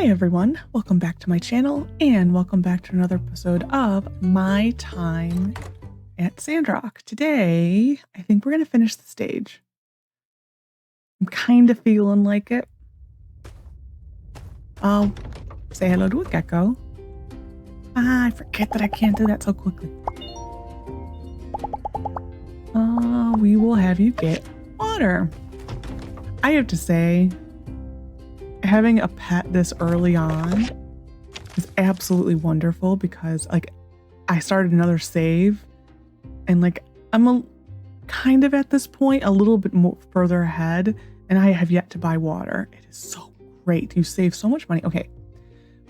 Hi everyone, welcome back to my channel and welcome back to another episode of my time at Sandrock. Today, I think we're going to finish the stage. I'm kind of feeling like it. I'll say hello to a gecko. I forget that I can't do that so quickly. We will have you get water. I have to say, having a pet this early on is absolutely wonderful because I started another save and I'm kind of at this point a little bit more further ahead and I have yet to buy water. It is so great. You save so much money. Okay.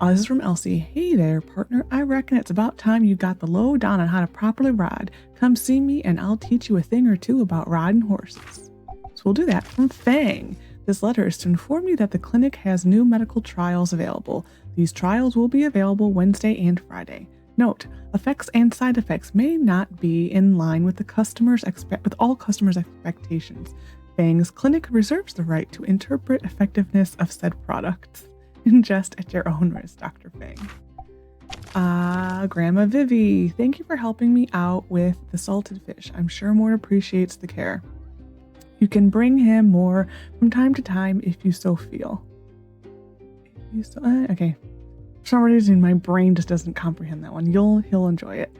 This is from Elsie. Hey there, partner. I reckon it's about time you got the lowdown on how to properly ride. Come see me and I'll teach you a thing or two about riding horses. So we'll do that. From Fang. This letter is to inform you that the clinic has new medical trials available. These trials will be available Wednesday and Friday. Note, effects and side effects may not be in line with all customers' expectations. Fang's clinic reserves the right to interpret effectiveness of said products. Ingest at your own risk, Dr. Fang. Grandma Vivi, thank you for helping me out with the salted fish. I'm sure Mort appreciates the care. You can bring him more from time to time if you so feel. Okay. For some reason, my brain just doesn't comprehend that one. He'll enjoy it.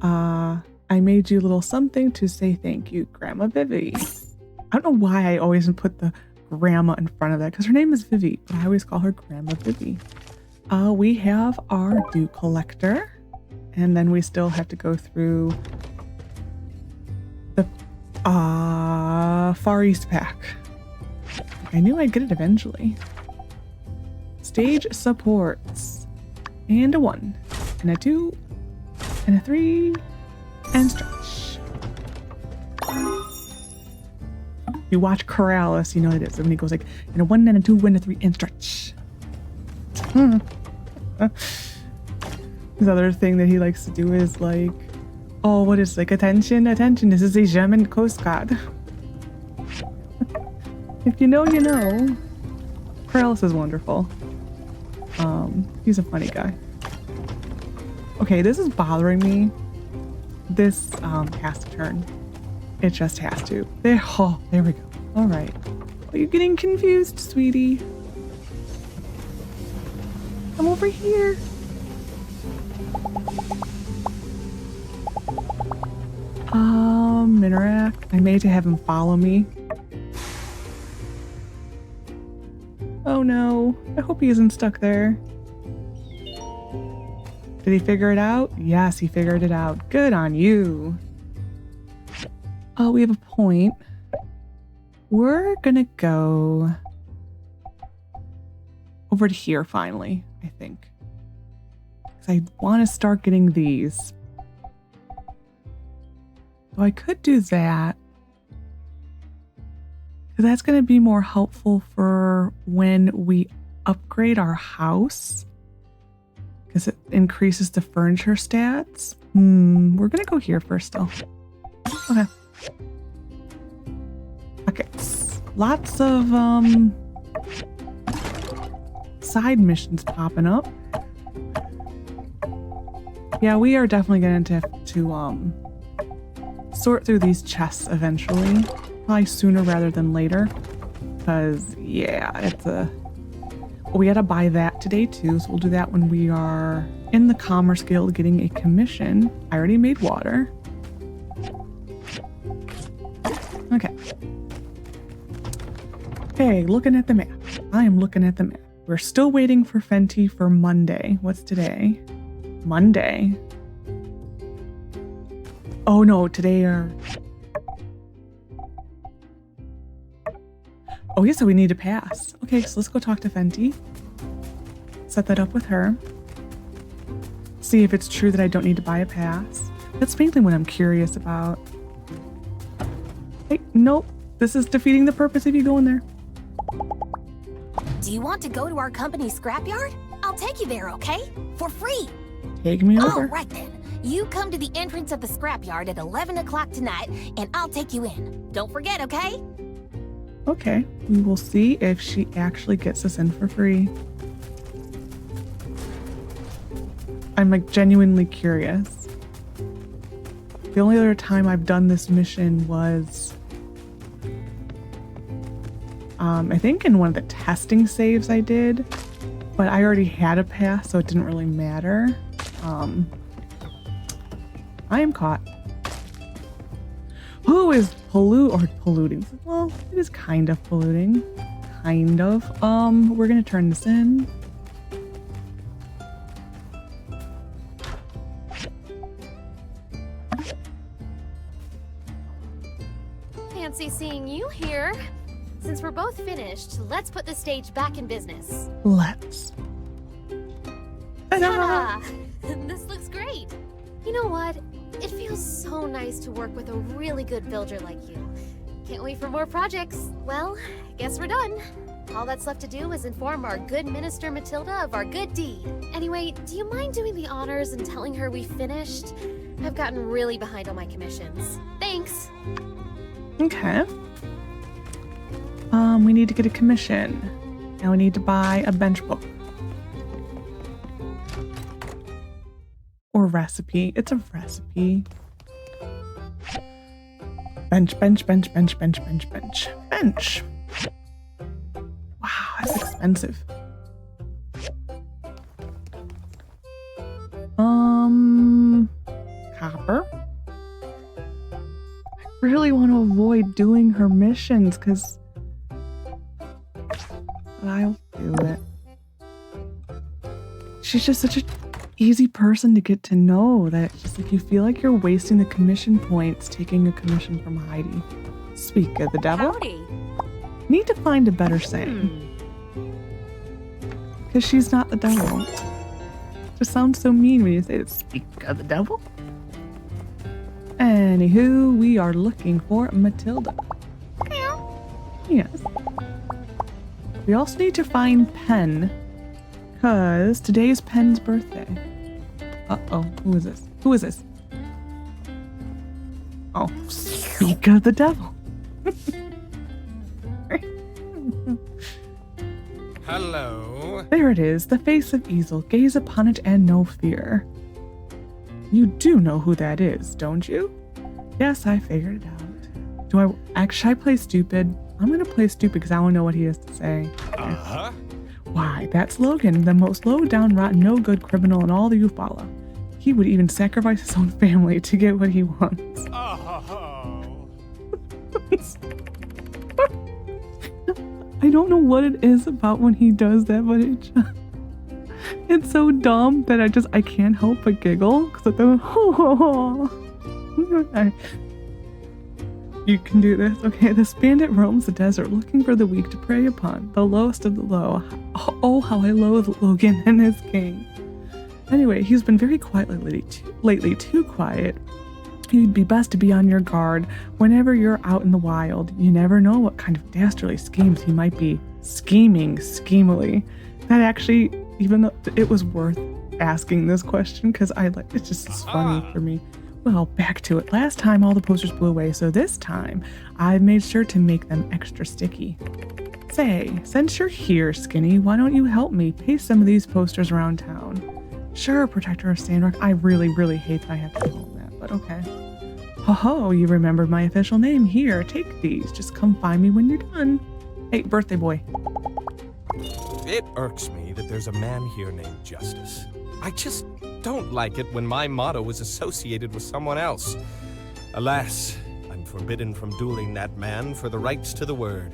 I made you a little something to say thank you, Grandma Vivi. I don't know why I always put the grandma in front of that because her name is Vivi, but I always call her Grandma Vivi. We have our dew collector, and then we still have to go through the Far East pack. I knew I'd get it eventually. Stage supports. And a 1, and a 2, and a 3, and stretch. You watch Corrales, you know it is. When he goes and a 1, and a 2, and a 3, and stretch. His other thing that he likes to do is oh, what is attention, attention, this is a German Coast Guard. If you know, you know. Corrales is wonderful. He's a funny guy. Okay, this is bothering me. This has to turn. It just has to. There we go. All right. Are you getting confused, sweetie? Come over here. Interact. I made to have him follow me. Oh no. I hope he isn't stuck there. Did he figure it out? Yes, he figured it out. Good on you. Oh, we have a point. We're gonna go over to here finally, I think. Because I want to start getting these. So I could do that. Because that's going to be more helpful for when we upgrade our house. Because it increases the furniture stats. We're going to go here first though. Okay. Buckets. Lots of side missions popping up. Yeah, we are definitely going to have to sort through these chests eventually. Probably sooner rather than later. Because, yeah, we gotta buy that today too, so we'll do that when we are in the Commerce Guild getting a commission. I already made water. Okay. Okay, looking at the map. I am looking at the map. We're still waiting for Venti for Monday. What's today? Monday. Oh no, today Oh yeah, so we need to pass. Okay, so let's go talk to Venti. Set that up with her. See if it's true that I don't need to buy a pass. That's mainly what I'm curious about. Hey, nope. This is defeating the purpose of you going there. Do you want to go to our company's scrapyard? I'll take you there, okay? For free. Take me over. All right then. You come to the entrance of the scrapyard at 11 o'clock tonight, and I'll take you in. Don't forget, okay? Okay, we will see if she actually gets us in for free. I'm like genuinely curious. The only other time I've done this mission was, I think in one of the testing saves I did, but I already had a pass, so it didn't really matter. I am caught. Who is polluting? Well, it is kind of polluting. Kind of. We're gonna turn this in. Fancy seeing you here. Since we're both finished, let's put the stage back in business. Let's. Ta-da! This looks great. You know what? It feels so nice to work with a really good builder like you. Can't wait for more projects. Well, guess we're done. All that's left to do is inform our good Minister Matilda of our good deed. Anyway, do you mind doing the honors and telling her we finished? I've gotten really behind on my commissions. Thanks. Okay. We need to get a commission. And we need to buy a bench book. Or recipe. It's a recipe. Bench, bench, bench, bench, bench, bench, bench, bench. Wow, that's expensive. Copper. I really want to avoid doing her missions because I'll do it. She's just such an easy person to get to know that it's just like you feel like you're wasting the commission points taking a commission from Heidi. Speak of the devil. Howdy. Need to find a better saying. Because she's not the devil. Just sounds so mean when you say it. Speak of the devil. Anywho, we are looking for Matilda. Yes. We also need to find Pen. Because today is Pen's birthday. Uh-oh. Who is this? Who is this? Oh, speak of the devil. Hello. There it is, the face of Easel. Gaze upon it and no fear. You do know who that is, don't you? Yes, I figured it out. Should I play stupid? I'm gonna play stupid because I want to know what he has to say. Uh-huh. Why, that's Logan, the most low-down, rotten, no-good criminal in all the Eufaula. He would even sacrifice his own family to get what he wants. Oh. I don't know what it is about when he does that, but it's so dumb that I can't help but giggle. Because you can do this. Okay, this bandit roams the desert looking for the weak to prey upon, the lowest of the low. Oh, how I loathe Logan and his king. Anyway, he's been very quiet lately, too quiet. You'd be best to be on your guard whenever you're out in the wild. You never know what kind of dastardly schemes he might be scheming schemily. That actually, even though it was worth asking this question, because it's just funny for me. Well, back to it. Last time all the posters blew away, so this time I've made sure to make them extra sticky. Say, since you're here, Skinny, why don't you help me paste some of these posters around town? Sure, Protector of Sandrock. I really, really hate that I have to call that, but okay. Ho-ho, you remembered my official name. Here, take these. Just come find me when you're done. Hey, birthday boy. It irks me that there's a man here named Justice. I just don't like it when my motto is associated with someone else. Alas, I'm forbidden from dueling that man for the rights to the word.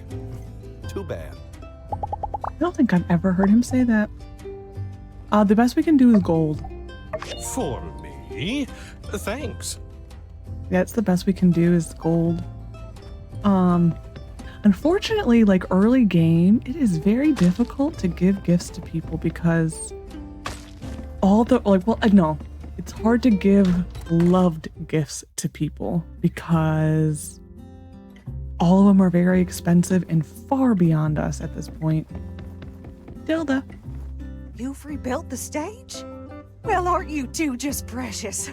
Too bad. I don't think I've ever heard him say that. The best we can do is gold. For me? Thanks. That's the best we can do is gold. Unfortunately, like early game, it is very difficult to give gifts to people because it's hard to give loved gifts to people because all of them are very expensive and far beyond us at this point. Dilda. You've rebuilt the stage? Well, aren't you two just precious?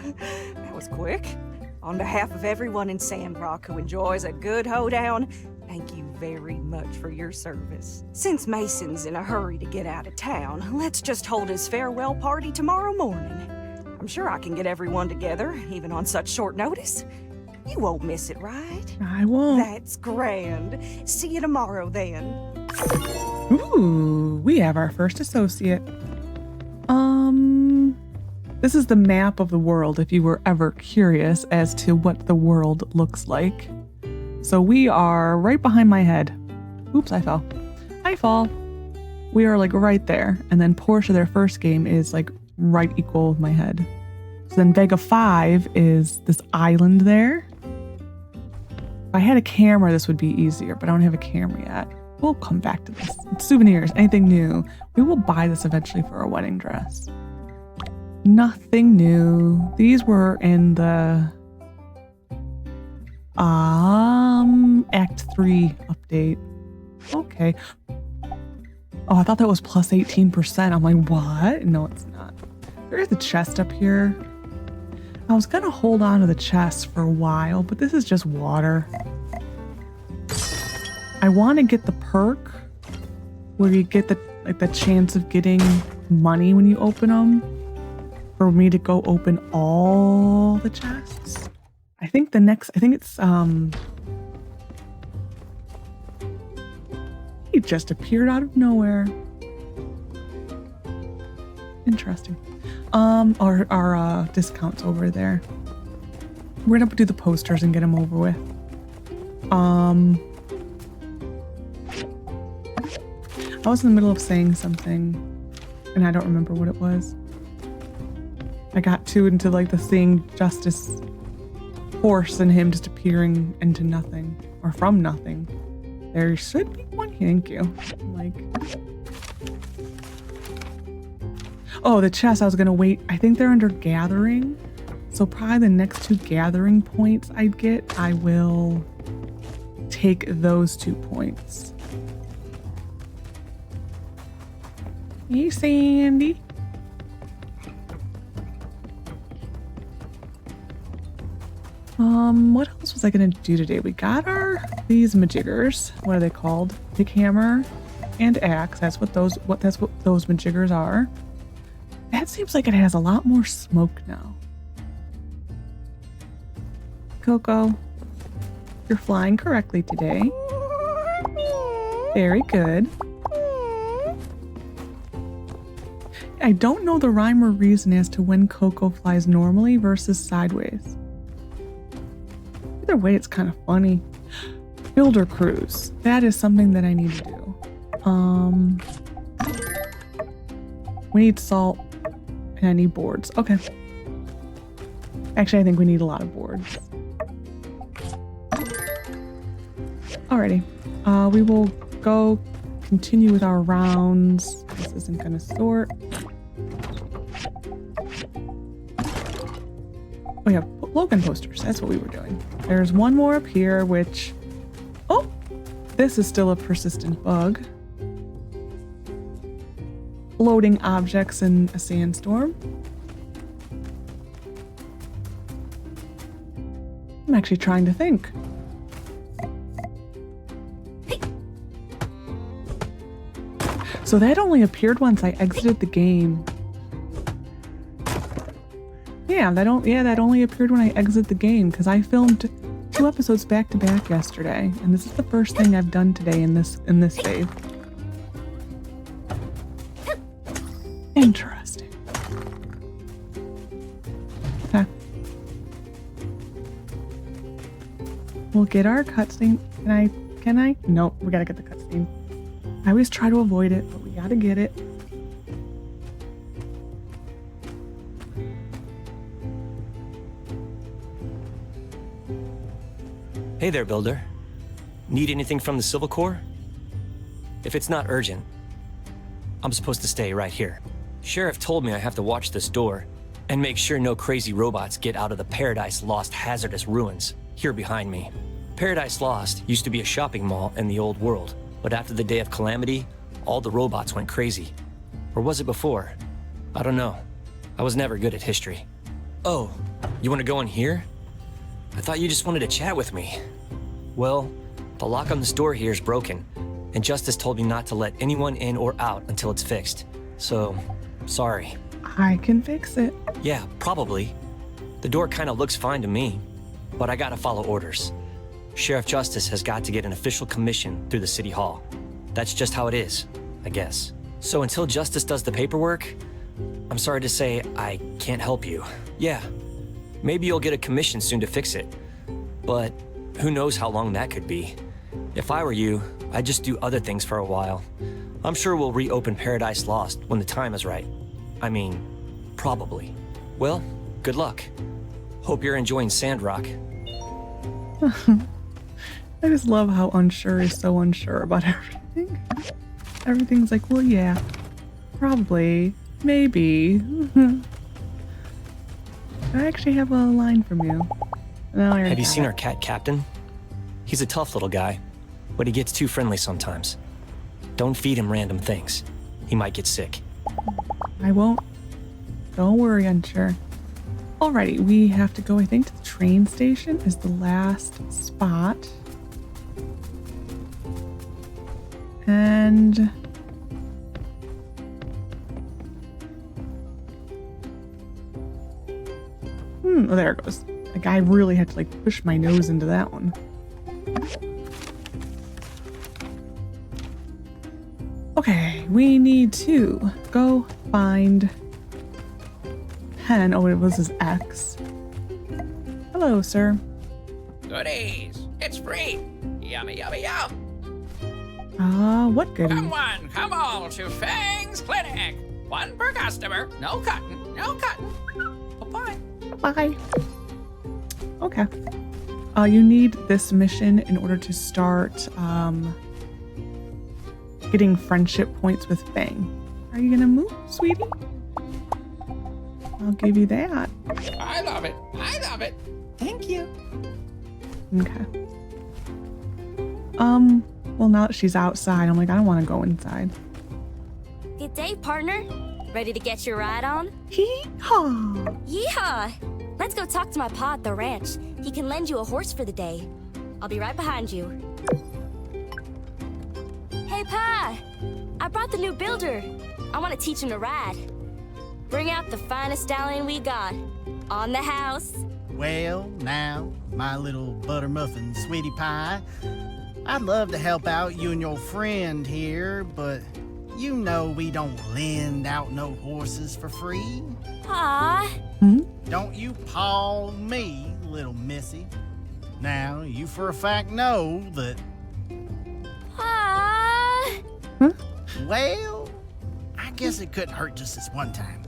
That was quick. On behalf of everyone in Sandrock who enjoys a good hoedown, thank you very much for your service. Since Mason's in a hurry to get out of town, let's just hold his farewell party tomorrow morning. I'm sure I can get everyone together, even on such short notice. You won't miss it, right? I won't. That's grand. See you tomorrow, then. Ooh, we have our first associate. This is the map of the world if you were ever curious as to what the world looks like. So we are right behind my head. Oops, I fell. I fall. We are like right there. And then Portia, their first game, is like right equal with my head. So then Vega 5 is this island there. If I had a camera, this would be easier, but I don't have a camera yet. We'll come back to this. Souvenirs, anything new. We will buy this eventually for our wedding dress. Nothing new. These were in the Act 3 update. Okay. Oh, I thought that was plus 18%. I'm like, what? No, it's not. There is a chest up here. I was gonna hold on to the chest for a while, but this is just water. I want to get the perk where you get the chance of getting money when you open them. For me to go open all the chests. I think it's he just appeared out of nowhere. Interesting. Our discounts over there. We're gonna do the posters and get them over with. I was in the middle of saying something and I don't remember what it was. I got too into like the seeing Justice horse and him just appearing into nothing or from nothing. There should be one. Thank you. Like, oh, the chest. I was gonna wait. I think they're under gathering, so probably the next 2 gathering points I get, I will take those 2 points. Hey, Sandy. What else was I gonna do today? We got these majiggers. What are they called? Pick hammer and axe. That's what those majiggers are. That seems like it has a lot more smoke now. Coco, you're flying correctly today. Very good. I don't know the rhyme or reason as to when Coco flies normally versus sideways. Either way, it's kind of funny. Builder cruise. That is something that I need to do. We need salt and I need boards. Okay. Actually, I think we need a lot of boards. Alrighty. We will go continue with our rounds. This isn't going to sort. Oh yeah, Logan posters. That's what we were doing. There's one more up here, which... Oh! This is still a persistent bug. Loading objects in a sandstorm. I'm actually trying to think. So that only appeared once I exited the game. Yeah, that only appeared when I exit the game because I filmed 2 episodes back to back yesterday, and this is the first thing I've done today in this save. Interesting. Okay. We'll get our cutscene. Can I? Nope, we gotta get the cutscene. I always try to avoid it, but we gotta get it. Hey there, Builder. Need anything from the Civil Corps? If it's not urgent, I'm supposed to stay right here. Sheriff told me I have to watch this door and make sure no crazy robots get out of the Paradise Lost hazardous ruins here behind me. Paradise Lost used to be a shopping mall in the old world, but after the Day of Calamity, all the robots went crazy. Or was it before? I don't know. I was never good at history. Oh, you want to go in here? I thought you just wanted to chat with me. Well, the lock on this door here is broken, and Justice told me not to let anyone in or out until it's fixed. So, sorry. I can fix it. Yeah, probably. The door kind of looks fine to me, but I gotta follow orders. Sheriff Justice has got to get an official commission through the city hall. That's just how it is, I guess. So until Justice does the paperwork, I'm sorry to say I can't help you. Yeah, maybe you'll get a commission soon to fix it, but who knows how long that could be. If I were you, I'd just do other things for a while. I'm sure we'll reopen Paradise Lost when the time is right. I mean, probably. Well, good luck. Hope you're enjoying Sandrock. I just love how unsure is so unsure about everything. Everything's like, well, yeah, probably, maybe. I actually have a line from you. No, Have you seen our cat Captain? He's a tough little guy, but he gets too friendly sometimes. Don't feed him random things. He might get sick. I won't. Don't worry, unsure. Alrighty, we have to go, I think, to the train station is the last spot. And oh, there it goes. Like, I really had to like push my nose into that one. Okay, we need to go find Pen. Oh, it was his ex. Hello, sir. Goodies! It's free! Yummy, yummy, yum! What goodies? Come on to Fang's Clinic! One per customer, no cutting, no cutting. Bye-bye. Bye. Okay. You need this mission in order to start getting friendship points with Fang. Are you gonna move, sweetie? I'll give you that. I love it. I love it. Thank you. Okay. Well, now that she's outside, I'm like, I don't want to go inside. Good day, partner. Ready to get your ride on? Hee-haw! Yeehaw! Let's go talk to my pa at the ranch. He can lend you a horse for the day. I'll be right behind you. Hey, Pa! I brought the new builder. I want to teach him to ride. Bring out the finest stallion we got. On the house. Well, now, my little butter muffin sweetie pie, I'd love to help out you and your friend here, but you know we don't lend out no horses for free. Pa! Don't you paw me, little missy. Now, you for a fact know that... Pa! Well, I guess it couldn't hurt just this one time.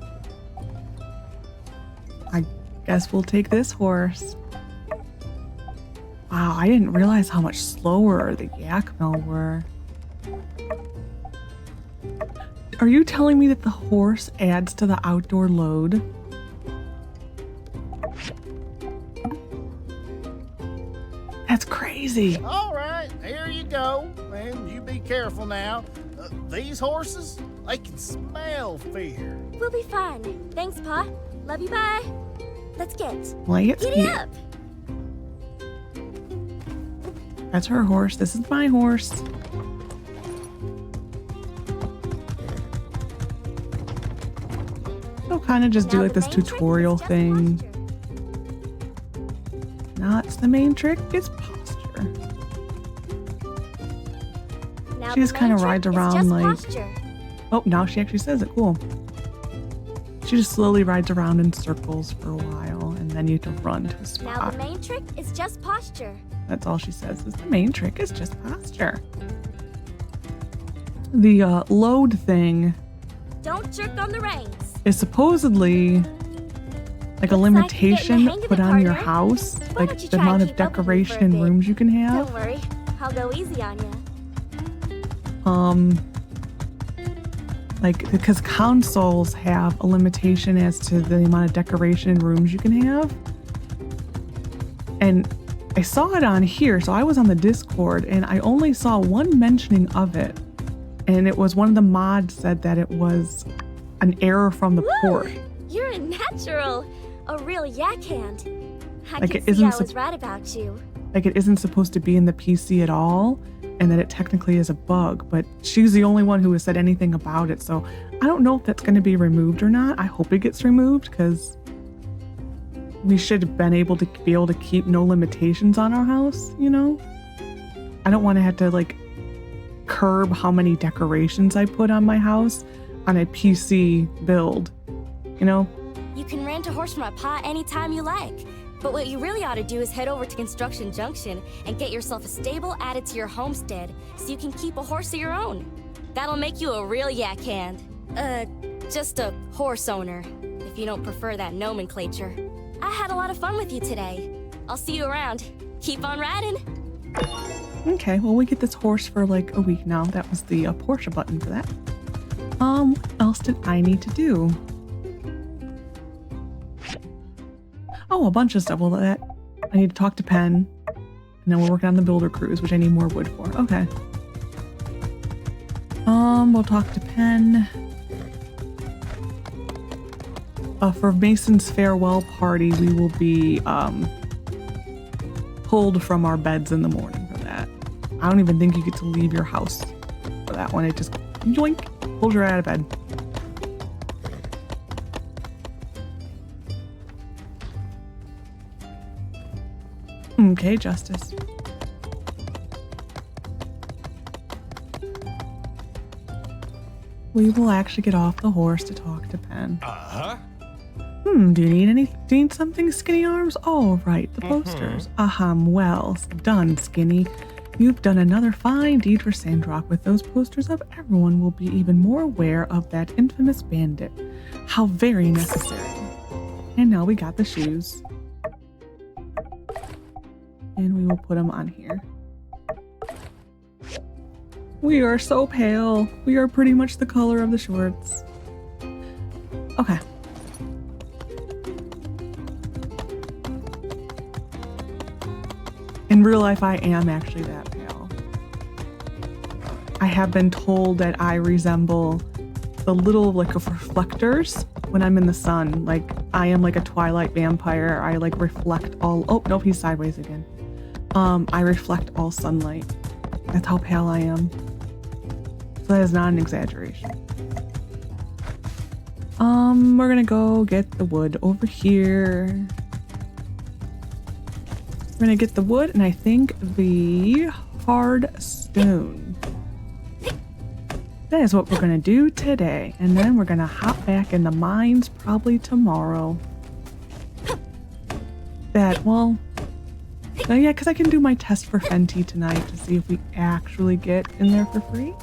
I guess we'll take this horse. Wow, I didn't realize how much slower the yak mill were. Are you telling me that the horse adds to the outdoor load? That's crazy. All right, here you go. And you be careful now. These horses, they can smell fear. We'll be fine. Thanks, Pa. Love you, bye. Let's get. Let's Giddy get. up! That's her horse. This is my horse. I'll kind of just do Now like the this main trick is tutorial just thing. posture. No, it's the main trick. It's posture. Now She just the kinda main rides trick is around just like- posture. Oh, now she actually says it. Cool. She just slowly rides around in circles for a while, and then you have to run to a Now spot. the main trick is just posture. That's all she says. Is the main trick is just posture. The load thing Don't jerk on the reins. is supposedly like a Looks like you're getting the limitation hang of put it, on your partner. house, Why like don't you the try amount and of keep up with me for a decoration and bit? rooms you can have. Don't worry, I'll go easy on you. Like, because consoles have a limitation as to the amount of decoration and rooms you can have. And I saw it on here, so I was on the Discord, and I only saw one mentioning of it. And it was one of the mods said that it was an error from the port. You're a natural, a real yak hand. I Like, can it see isn't I was right about you. Like, it isn't supposed to be in the PC at all. and that it technically is a bug, but she's the only one who has said anything about it. So I don't know if that's going to be removed or not. I hope it gets removed because we should have been able to keep no limitations on our house, you know? I don't want to have to like curb how many decorations I put on my house on a PC build, you know? You can rent a horse from my pa anytime you like. But what you really ought to do is head over to Construction Junction and get yourself a stable added to your homestead so you can keep a horse of your own. That'll make you a real yak hand. Just a horse owner, if you don't prefer that nomenclature. I had a lot of fun with you today. I'll see you around. Keep on riding. Okay, well, we get this horse for like a week now. That was the Porsche button for that. What else did I need to do? Oh, a bunch of stuff. Well, that I need to talk to Penn, and then we're working on the builder cruise, which I need more wood for. Okay. We'll talk to Penn. For Mason's farewell party, we will be pulled from our beds in the morning for that. I don't even think you get to leave your house for that one. It just yoink, pulls you right out of bed. Okay, Justice. We will actually get off the horse to talk to Penn. Uh-huh. Do you need something, Skinny Arms? Oh, right, the posters. Well, done, Skinny. You've done another fine deed for Sandrock. With those posters up, everyone will be even more aware of that infamous bandit. How very necessary. And now we got the shoes. And we will put them on here. We are so pale. We are pretty much the color of the shorts. Okay. In real life, I am actually that pale. I have been told that I resemble the little like reflectors when I'm in the sun. Like I am like a Twilight vampire. I like reflect all. Oh nope, he's sideways again. I reflect all sunlight. That's how pale I am. So that is not an exaggeration. We're gonna go get the wood over here. We're gonna get the wood and I think the hard stone. That is what we're gonna do today. And then we're gonna hop back in the mines probably tomorrow. Well, yeah, because I can do my test for Venti tonight to see if we actually get in there for free.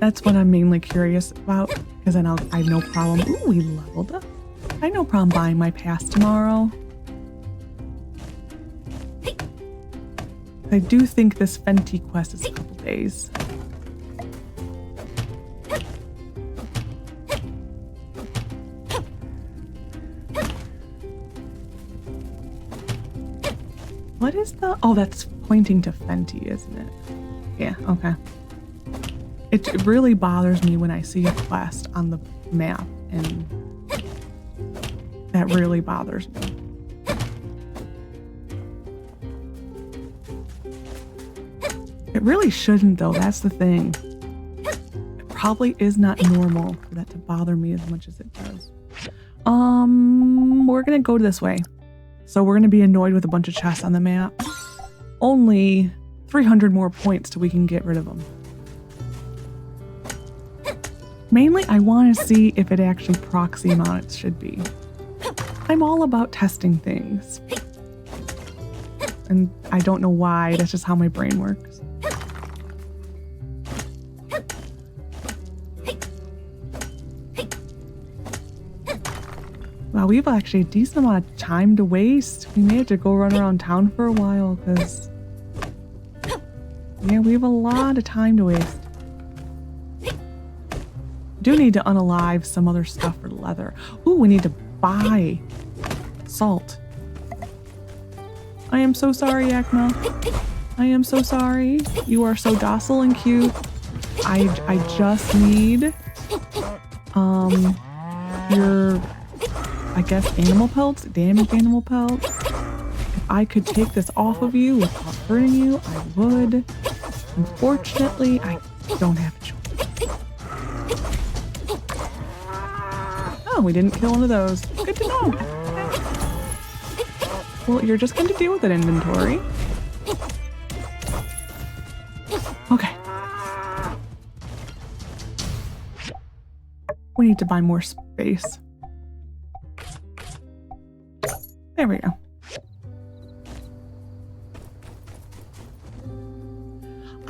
That's what I'm mainly curious about, because then I have no problem. Ooh, we leveled up. I have no problem buying my pass tomorrow. I do think this Venti quest is a couple days. What is the... Oh, that's pointing to Venti, isn't it? Yeah, okay. It really bothers me when I see a quest on the map, and that really bothers me. It really shouldn't, though. That's the thing. It probably is not normal for that to bother me as much as it does. We're gonna go this way. So we're gonna be annoyed with a bunch of chests on the map. Only 300 more points till we can get rid of them. Mainly, I want to see if it actually procs the amount it should be. I'm all about testing things. And I don't know why, that's just how my brain works. Wow, we have actually a decent amount of time to waste. We may have to go run around town for a while, because... yeah, we have a lot of time to waste. Do need to unalive some other stuff for leather. Ooh, we need to buy salt. I am so sorry, Yakma. I am so sorry. You are so docile and cute. I just need your, I guess, animal pelts, damaged animal pelts. If I could take this off of you with hurting you, I would. Unfortunately, I don't have a choice. Oh, we didn't kill one of those. Good to know. Well, you're just going to deal with it, inventory. Okay. We need to buy more space. There we go.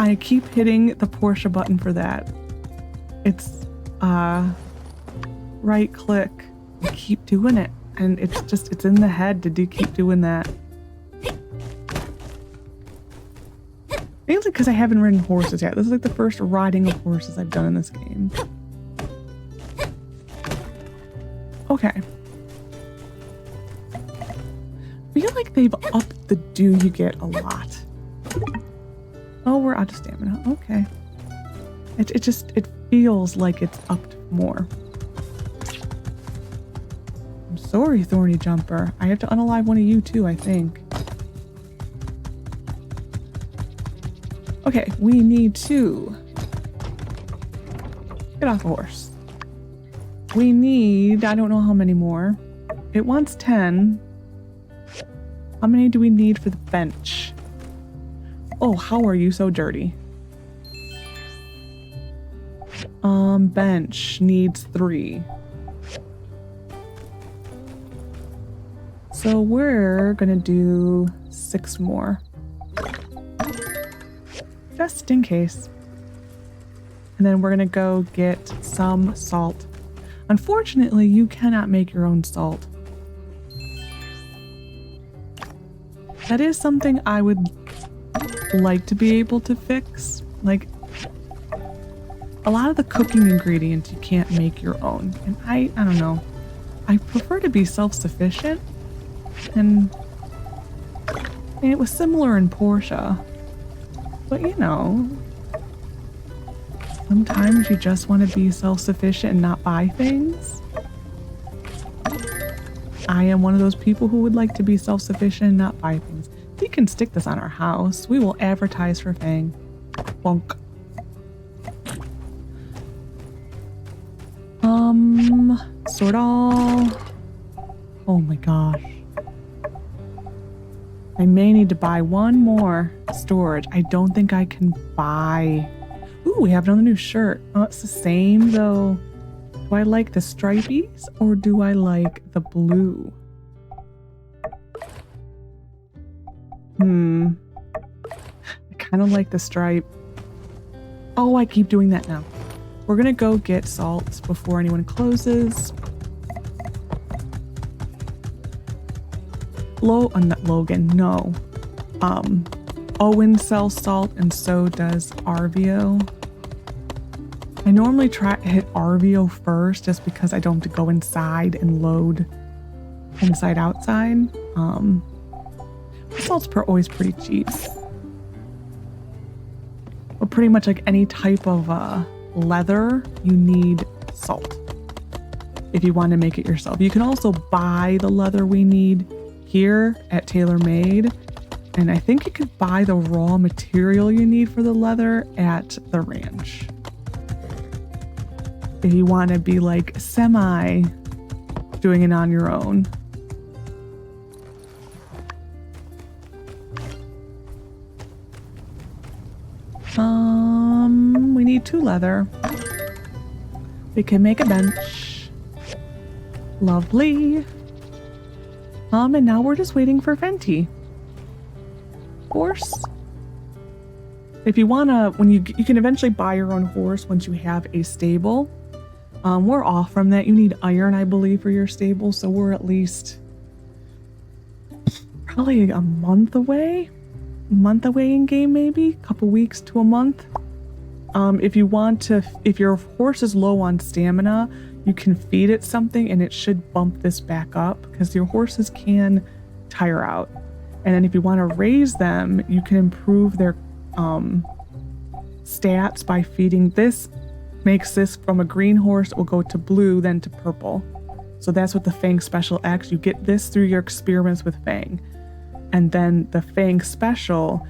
I keep hitting the Porsche button for that. It's right click. I keep doing it. And it's in the head to keep doing that. Mainly because I haven't ridden horses yet. This is like the first riding of horses I've done in this game. Okay. I feel like they've upped the do you get a lot. Oh, we're out of stamina. Okay. It feels like it's upped more. I'm sorry, Thorny Jumper. I have to unalive one of you too, I think. Okay, we need to get off a horse. We need, I don't know how many more. It wants 10. How many do we need for the bench? Oh, how are you so dirty? Bench needs 3. So we're gonna do 6 more. Just in case. And then we're gonna go get some salt. Unfortunately, you cannot make your own salt. That is something I would like to be able to fix. Like, a lot of the cooking ingredients you can't make your own. And I don't know. I prefer to be self-sufficient. And it was similar in Porsche. But you know, sometimes you just want to be self-sufficient and not buy things. I am one of those people who would like to be self-sufficient and not buy things. We can stick this on our house. We will advertise for Fang. Bonk. Sort all. Oh my gosh. I may need to buy one more storage. I don't think I can buy. Ooh, we have another new shirt. Oh, it's the same though. Do I like the stripies or do I like the blue? I kind of like the stripe. Oh, I keep doing that now. We're gonna go get salt before anyone closes. Not Logan, no. Owen sells salt and so does Arvio. I normally hit Arvio first just because I don't have to go inside and load inside outside. Salt's always pretty cheap. But pretty much like any type of leather, you need salt if you want to make it yourself. You can also buy the leather we need here at TaylorMade, and I think you could buy the raw material you need for the leather at the ranch. If you want to be like semi doing it on your own. We need 2 leather. We can make a bench. Lovely. And now we're just waiting for Venti. Horse. If you wanna, you can eventually buy your own horse once you have a stable. We're off from that. You need iron, I believe, for your stable, so we're at least probably a month away in game, maybe a couple weeks to a month. If your horse is low on stamina, you can feed it something and it should bump this back up because your horses can tire out. And then if you want to raise them, you can improve their stats by feeding this. Makes this from a green horse, it will go to blue, then to purple. So that's what the Fang Special X. You get this through your experiments with Fang. And then the Fang Special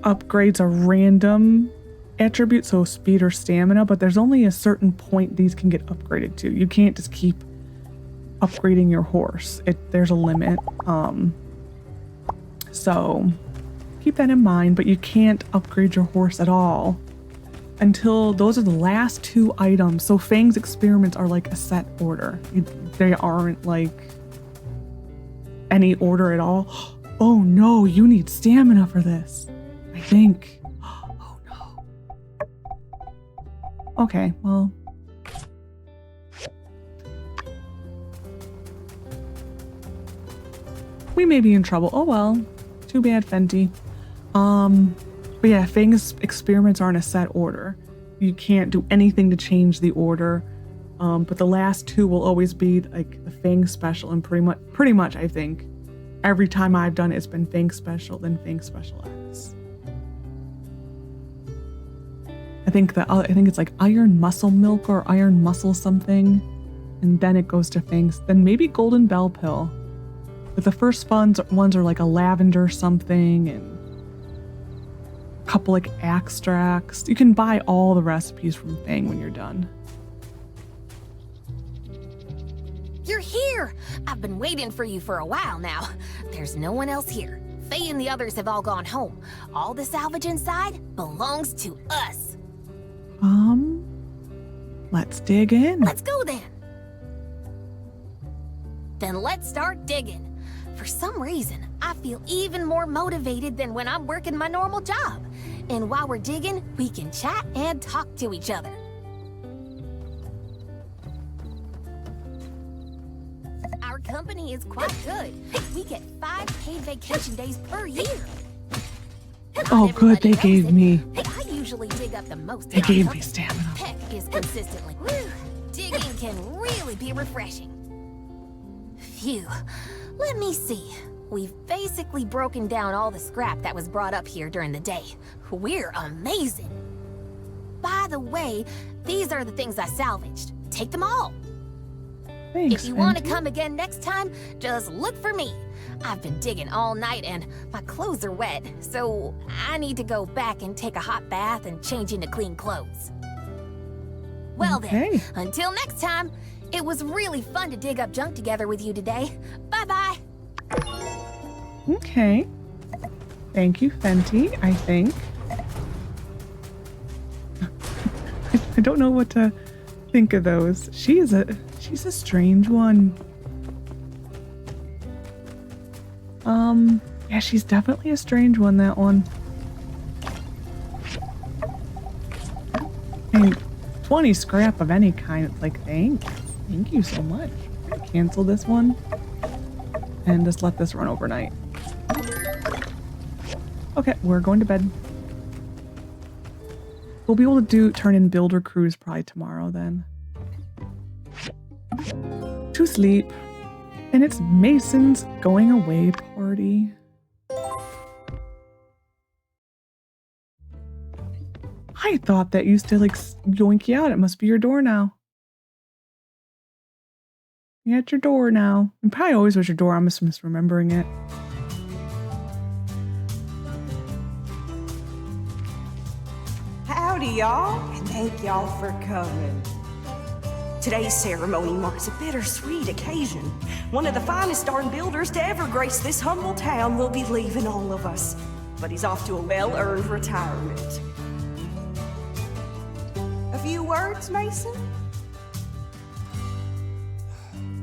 upgrades a random attribute, so speed or stamina, but there's only a certain point these can get upgraded to. You can't just keep upgrading your horse. There's a limit. So keep that in mind, but you can't upgrade your horse at all until those are the last 2 items. So Fang's experiments are like a set order. They aren't like any order at all. Oh no, you need stamina for this, I think. Oh no. Okay, well. We may be in trouble. Oh well. Too bad, Venti. But yeah, Fang's experiments are in a set order. You can't do anything to change the order. But the last 2 will always be like the Fang special, and pretty much I think every time I've done it, it's been Fang special, then Fang special X. I think it's like iron muscle milk or iron muscle something, and then it goes to Fang's. Then maybe golden bell pill. But the first ones are like a lavender something and a couple like extracts. You can buy all the recipes from Fang when you're done. You're here! I've been waiting for you for a while now. There's no one else here. Faye and the others have all gone home. All the salvage inside belongs to us. Let's dig in. Let's go then. Then let's start digging. For some reason, I feel even more motivated than when I'm working my normal job. And while we're digging, we can chat and talk to each other. Our company is quite good. We get 5 paid vacation days per year. Oh, good, they gave me. I usually dig up the most. They gave me stamina. Peck is consistently. Digging can really be refreshing. Phew. Let me see. We've basically broken down all the scrap that was brought up here during the day. We're amazing. By the way, these are the things I salvaged. Take them all. Thanks, if you want to Venti. come again next time, just look for me. I've been digging all night and my clothes are wet, so I need to go back and take a hot bath and change into clean clothes. Well Okay. then, until next time, it was really fun to dig up junk together with you today. Bye-bye. Okay. Thank you, Venti, I think. I don't know what to think of those. She's a strange one. Yeah, she's definitely a strange one, that one. I mean, 20 scrap of any kind, it's like, thanks. Thank you so much. Cancel this one. And just let this run overnight. Okay, we're going to bed. We'll be able to turn in builder crews probably tomorrow then. To sleep. And it's Mason's going away party. I thought that used to like yoink you out. It must be your door now. You're at your door now. It probably always was your door. I'm just misremembering it. Howdy, y'all, and thank y'all for coming. Today's ceremony marks a bittersweet occasion. One of the finest darn builders to ever grace this humble town will be leaving all of us, but he's off to a well-earned retirement. A few words, Mason?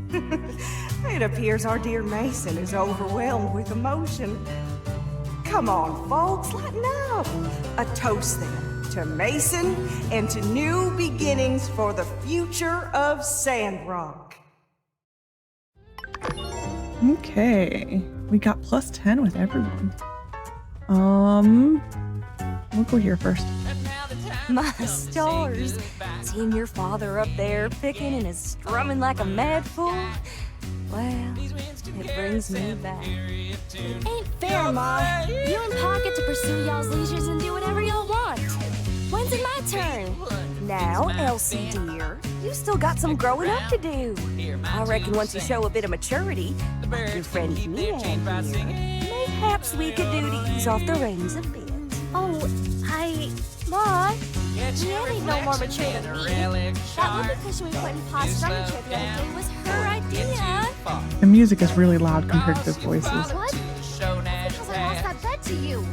It appears our dear Mason is overwhelmed with emotion. Come on, folks, lighten up. A toast then to Mason and to new beginnings for the future of Sandrock. Okay. We got plus 10 with everyone. We'll go here first. My stars, seeing your father up there picking and is strumming like a mad fool, well, it brings me back. Ain't fair, Ma. You and Pa get to pursue y'all's leisures and do whatever y'all want. When's it my turn? Now, Elsie dear, you still got some growing up to do. I reckon once you show a bit of maturity, like your friend Mia here, mayhaps we could do to ease off the reins a bit. Oh, Ma, you ain't no more mature than me. That whoopee cushion we put in Pa's stomach chair the other day was her idea. The music is really loud compared to the voices. What? Because I lost that bet to you.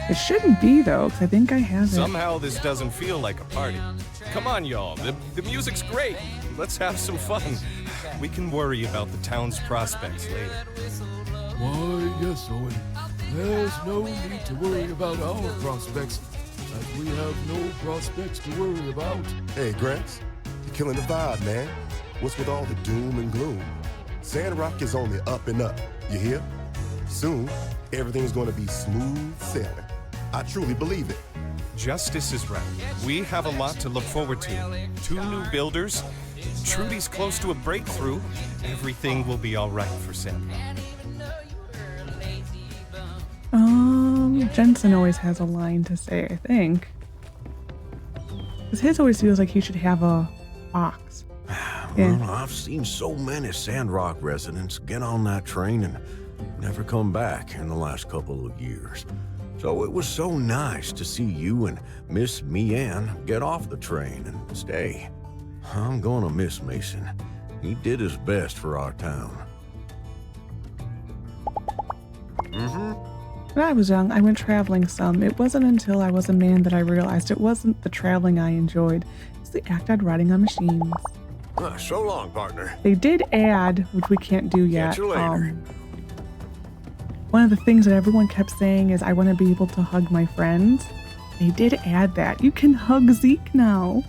It shouldn't be though, because I think I have it. Somehow this doesn't feel like a party. Come on, y'all. The music's great. Let's have some fun. We can worry about the town's prospects later. Why, yes, Owen. There's no need to worry about our prospects, as we have no prospects to worry about. Hey, Gramps, you're killing the vibe, man. What's with all the doom and gloom? Sandrock is on the up and up, you hear? Soon, everything's gonna be smooth sailing. I truly believe it. Justice is right. We have a lot to look forward to. 2 new builders. Trudy's close to a breakthrough. Everything will be all right for Sandrock. Jensen always has a line to say, I think. Because his always feels like he should have a box. Well, I've seen so many Sandrock residents get on that train and never come back in the last couple of years. So it was so nice to see you and Miss Mian get off the train and stay. I'm gonna miss Mason. He did his best for our town. When I was young, I went traveling some. It wasn't until I was a man that I realized it wasn't the traveling I enjoyed. It's the act I'd riding on machines. So long, partner. They did add, which we can't do yet. Catch you later. One of the things that everyone kept saying is I want to be able to hug my friends. They did add that. You can hug Zeke now.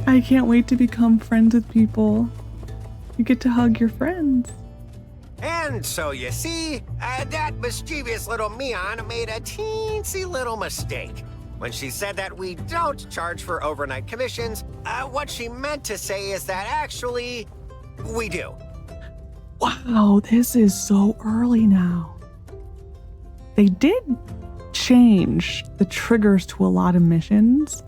I can't wait to become friends with people. You get to hug your friends. And so you see, that mischievous little Mian made a teensy little mistake. When she said that we don't charge for overnight commissions, what she meant to say is that actually, we do. Wow, this is so early now. They did change the triggers to a lot of missions.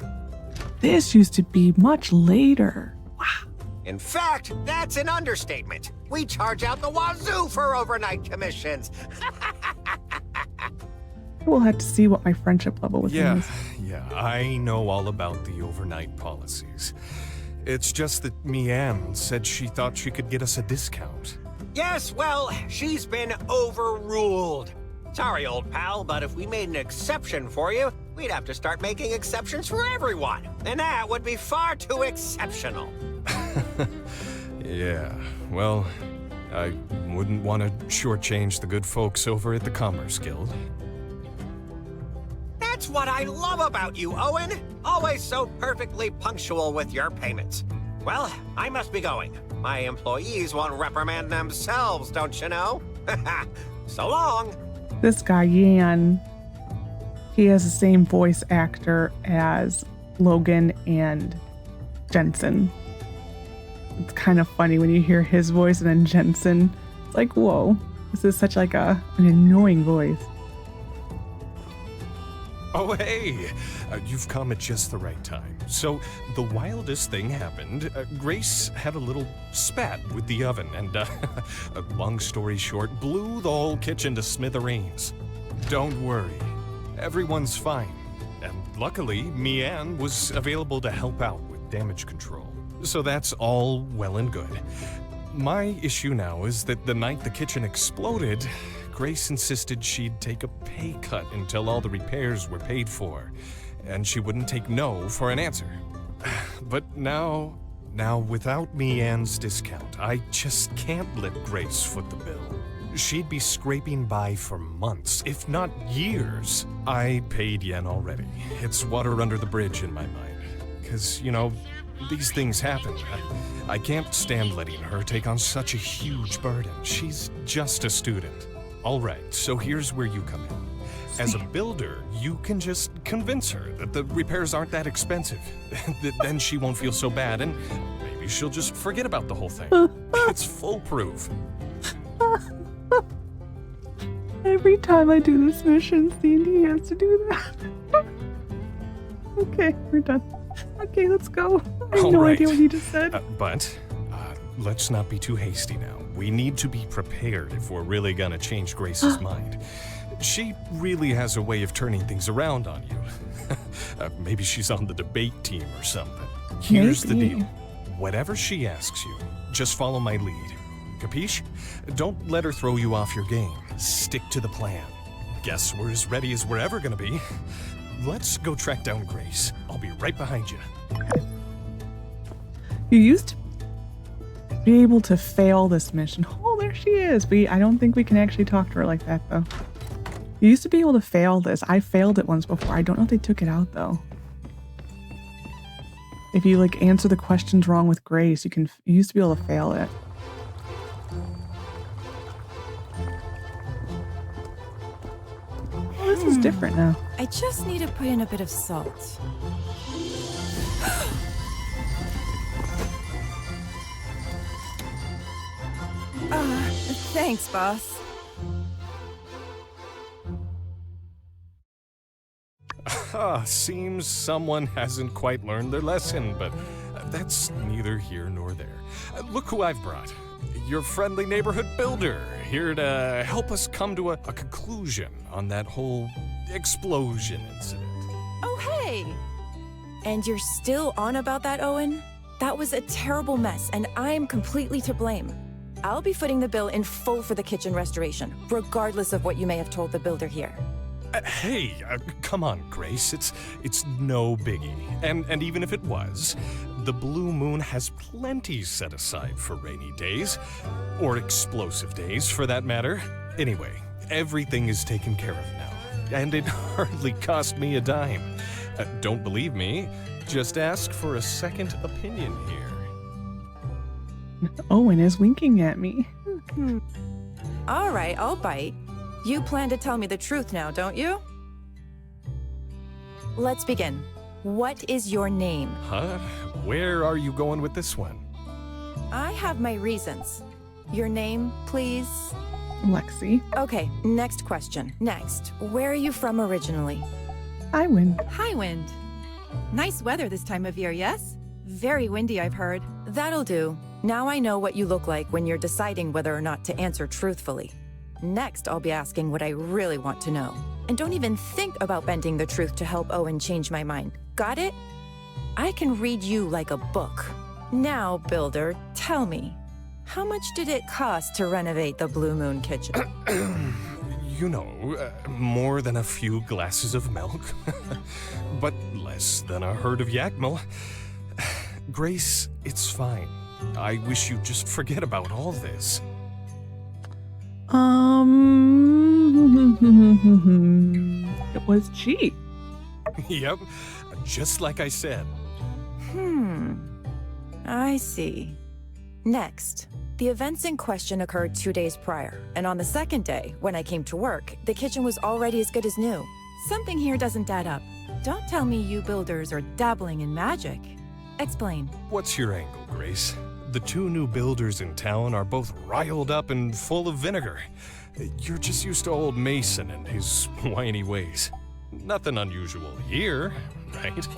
This used to be much later. Wow. In fact, that's an understatement. We charge out the wazoo for overnight commissions. We'll have to see what my friendship level with him is. Yeah, I know all about the overnight policies. It's just that Mian said she thought she could get us a discount. Yes, well, she's been overruled. Sorry, old pal, but if we made an exception for you, we'd have to start making exceptions for everyone. And that would be far too exceptional. Yeah, well, I wouldn't want to shortchange the good folks over at the Commerce Guild. That's what I love about you, Owen. Always so perfectly punctual with your payments. Well, I must be going. My employees won't reprimand themselves, don't you know? So long. This guy, Yan, he has the same voice actor as Logan and Jensen. It's kind of funny when you hear his voice and then Jensen. It's like, whoa, this is such like an annoying voice. Oh, hey! You've come at just the right time. So, the wildest thing happened. Grace had a little spat with the oven and, long story short, blew the whole kitchen to smithereens. Don't worry. Everyone's fine. And luckily, Mian was available to help out with damage control. So that's all well and good. My issue now is that the night the kitchen exploded, Grace insisted she'd take a pay cut until all the repairs were paid for, and she wouldn't take no for an answer. But now without Mian's discount, I just can't let Grace foot the bill. She'd be scraping by for months, if not years. I paid Yen already. It's water under the bridge in my mind. 'Cause, you know, these things happen. I can't stand letting her take on such a huge burden. She's just a student. All right, so here's where you come in. As a builder, you can just convince her that the repairs aren't that expensive. Then she won't feel so bad, and maybe she'll just forget about the whole thing. It's foolproof. Every time I do this mission, Sandy has to do that. Okay, we're done. Okay, let's go. I have no idea what he just said. But let's not be too hasty now. We need to be prepared if we're really gonna change Grace's mind. She really has a way of turning things around on you. Maybe she's on the debate team or something. Here's the Maybe. deal. Whatever she asks you, just follow my lead. Capiche? Don't let her throw you off your game. Stick to the plan. Guess we're as ready as we're ever gonna be. Let's go track down Grace. I'll be right behind you. You used to be able to fail this mission. Oh, there she is. I don't think we can actually talk to her like that, though. You used to be able to fail this. I failed it once before. I don't know if they took it out, though. If you, like, answer the questions wrong with Grace, you used to be able to fail it. Oh, this is different now. I just need to put in a bit of salt. Thanks, boss. Seems someone hasn't quite learned their lesson, but that's neither here nor there. Look who I've brought. Your friendly neighborhood builder, here to help us come to a conclusion on that whole explosion incident. Oh, hey! And you're still on about that, Owen? That was a terrible mess, and I'm completely to blame. I'll be footing the bill in full for the kitchen restoration, regardless of what you may have told the builder here. Hey, come on, Grace. It's no biggie. And even if it was, the Blue Moon has plenty set aside for rainy days. Or explosive days, for that matter. Anyway, everything is taken care of now. And it hardly cost me a dime. Don't believe me? Just ask for a second opinion here. Owen is winking at me. All right, I'll bite. You plan to tell me the truth now, don't you? Let's begin. What is your name? Huh? Where are you going with this one? I have my reasons. Your name, please? Lexi. Okay, next question. Next, where are you from originally? Highwind. Highwind. Nice weather this time of year, yes? Very windy, I've heard. That'll do. Now I know what you look like when you're deciding whether or not to answer truthfully. Next, I'll be asking what I really want to know. And don't even think about bending the truth to help Owen change my mind. Got it? I can read you like a book. Now, Builder, tell me, how much did it cost to renovate the Blue Moon kitchen? You know, more than a few glasses of milk. But less than a herd of Yakmel. Grace, it's fine. I wish you'd just forget about all this. It was cheap. Yep, just like I said. I see. Next, the events in question occurred 2 days prior, and on the second day, when I came to work, the kitchen was already as good as new. Something here doesn't add up. Don't tell me you builders are dabbling in magic. Explain. What's your angle, Grace? The two new builders in town are both riled up and full of vinegar. You're just used to old Mason and his whiny ways. Nothing unusual here, right?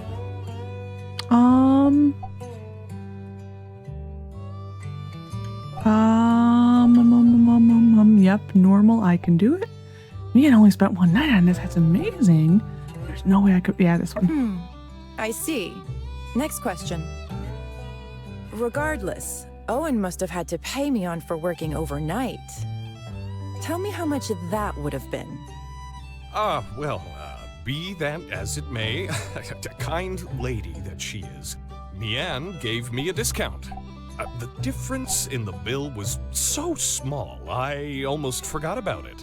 Yep, normal, I can do it. Me, I only spent one night on this, that's amazing. There's no way I could, yeah, this one. I see. Next question. Regardless, Owen must have had to pay me on for working overnight. Tell me how much that would have been. Be that as it may, a kind lady that she is, Mian gave me a discount. The difference in the bill was so small, I almost forgot about it.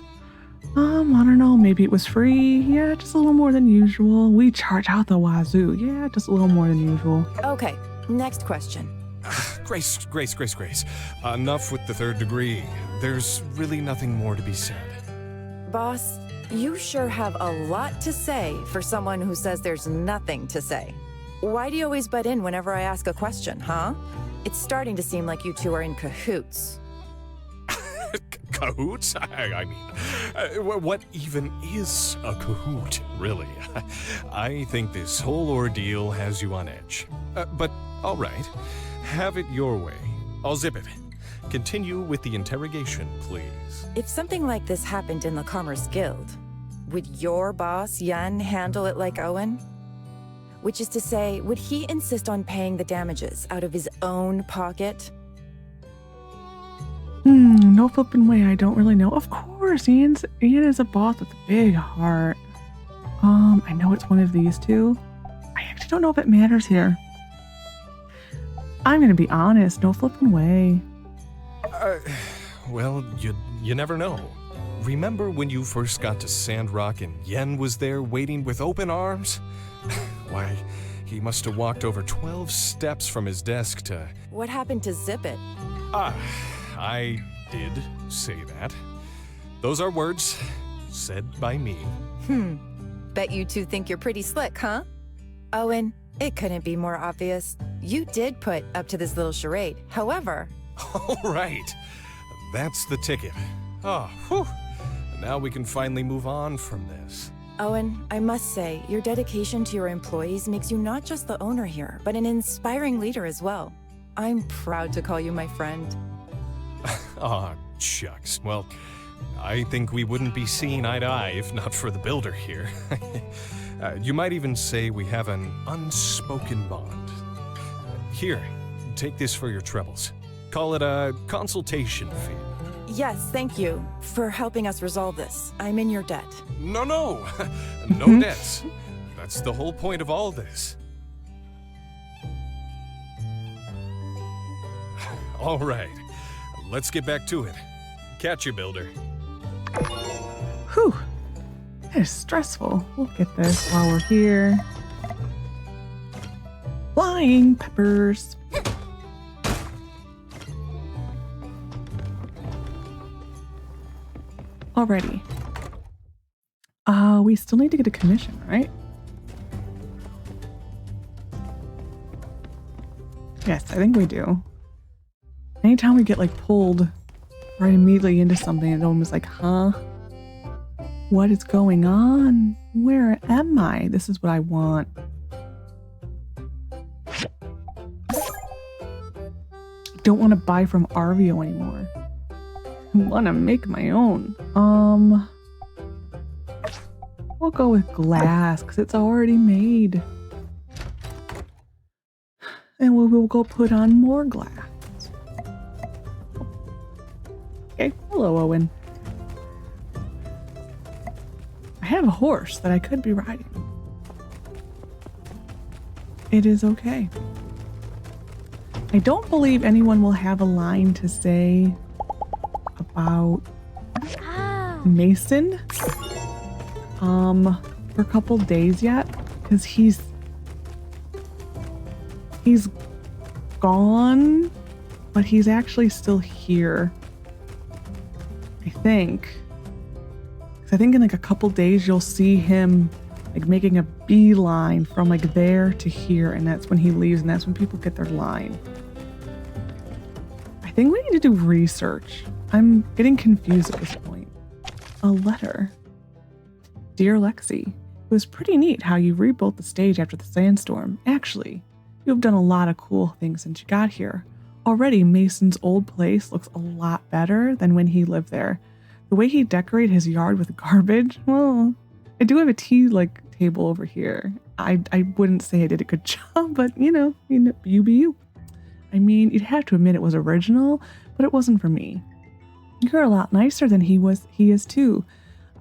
I don't know, maybe it was free. Yeah, just a little more than usual. We charge out the wazoo. Yeah, just a little more than usual. Okay, next question. Grace. Enough with the third degree. There's really nothing more to be said. Boss, you sure have a lot to say for someone who says there's nothing to say. Why do you always butt in whenever I ask a question, huh? It's starting to seem like you two are in cahoots. Cahoots? I mean, what even is a cahoot, really? I think this whole ordeal has you on edge. But all right, have it your way. I'll zip it. Continue with the interrogation, please. If something like this happened in the Commerce Guild, would your boss, Yen, handle it like Owen? Which is to say, would he insist on paying the damages out of his own pocket? No flipping way, I don't really know. Of course, Ian is a boss with a big heart. I know it's one of these two. I actually don't know if it matters here. I'm gonna be honest, no flipping way. Well, you never know. Remember when you first got to Sandrock and Yen was there waiting with open arms? Why, he must have walked over 12 steps from his desk to... What happened to Zip It? I did say that. Those are words said by me. Bet you two think you're pretty slick, huh? Owen, it couldn't be more obvious. You did put up to this little charade. However... All right. That's the ticket. Oh, whew. Now we can finally move on from this. Owen, I must say, your dedication to your employees makes you not just the owner here, but an inspiring leader as well. I'm proud to call you my friend. Aw, shucks. Well, I think we wouldn't be seeing eye to eye if not for the builder here. You might even say we have an unspoken bond. Here, take this for your troubles. Call it a consultation fee. Yes, thank you for helping us resolve this. I'm in your debt. No. No debts. That's the whole point of all this. All right, let's get back to it. Catch you, builder. Whew. That is stressful. We'll get this while we're here. Flying peppers. Alrighty. We still need to get a commission, right? Yes, I think we do. Anytime we get like pulled right immediately into something, it's almost like, huh? What is going on? Where am I? This is what I want. Don't want to buy from Arvio anymore. I want to make my own. We'll go with glass because it's already made. And we'll go put on more glass. Okay, hello, Owen. I have a horse that I could be riding. It is okay. I don't believe anyone will have a line to say about Mason for a couple days yet, because he's gone, but he's actually still here, I think. Because I think in like a couple days you'll see him like making a beeline from like there to here, and that's when he leaves, and that's when people get their line. I think we need to do research. I'm getting confused at this point. A letter. Dear Lexi, it was pretty neat how you rebuilt the stage after the sandstorm. Actually, you have done a lot of cool things since you got here. Already, Mason's old place looks a lot better than when he lived there. The way he decorated his yard with garbage, well, I do have a tea table over here. I wouldn't say I did a good job, but you be you. I mean, you'd have to admit it was original, but it wasn't for me. You're a lot nicer than he is too.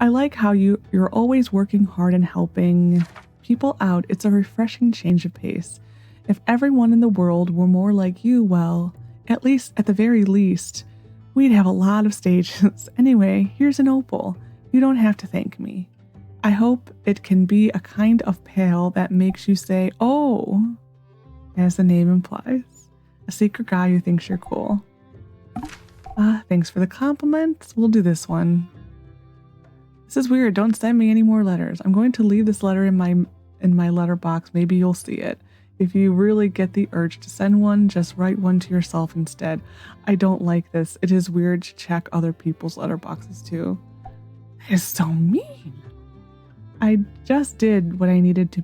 I like how you're always working hard and helping people out. It's a refreshing change of pace. If everyone in the world were more like you, well, at the very least, we'd have a lot of stages. Anyway, here's an opal. You don't have to thank me. I hope it can be a kind of pail that makes you say, oh, as the name implies. A secret guy who thinks you're cool. Thanks for the compliments. We'll do this one. This is weird. Don't send me any more letters. I'm going to leave this letter in my letterbox. Maybe you'll see it. If you really get the urge to send one, just write one to yourself instead. I don't like this. It is weird to check other people's letterboxes too. That is so mean. I just did what I needed to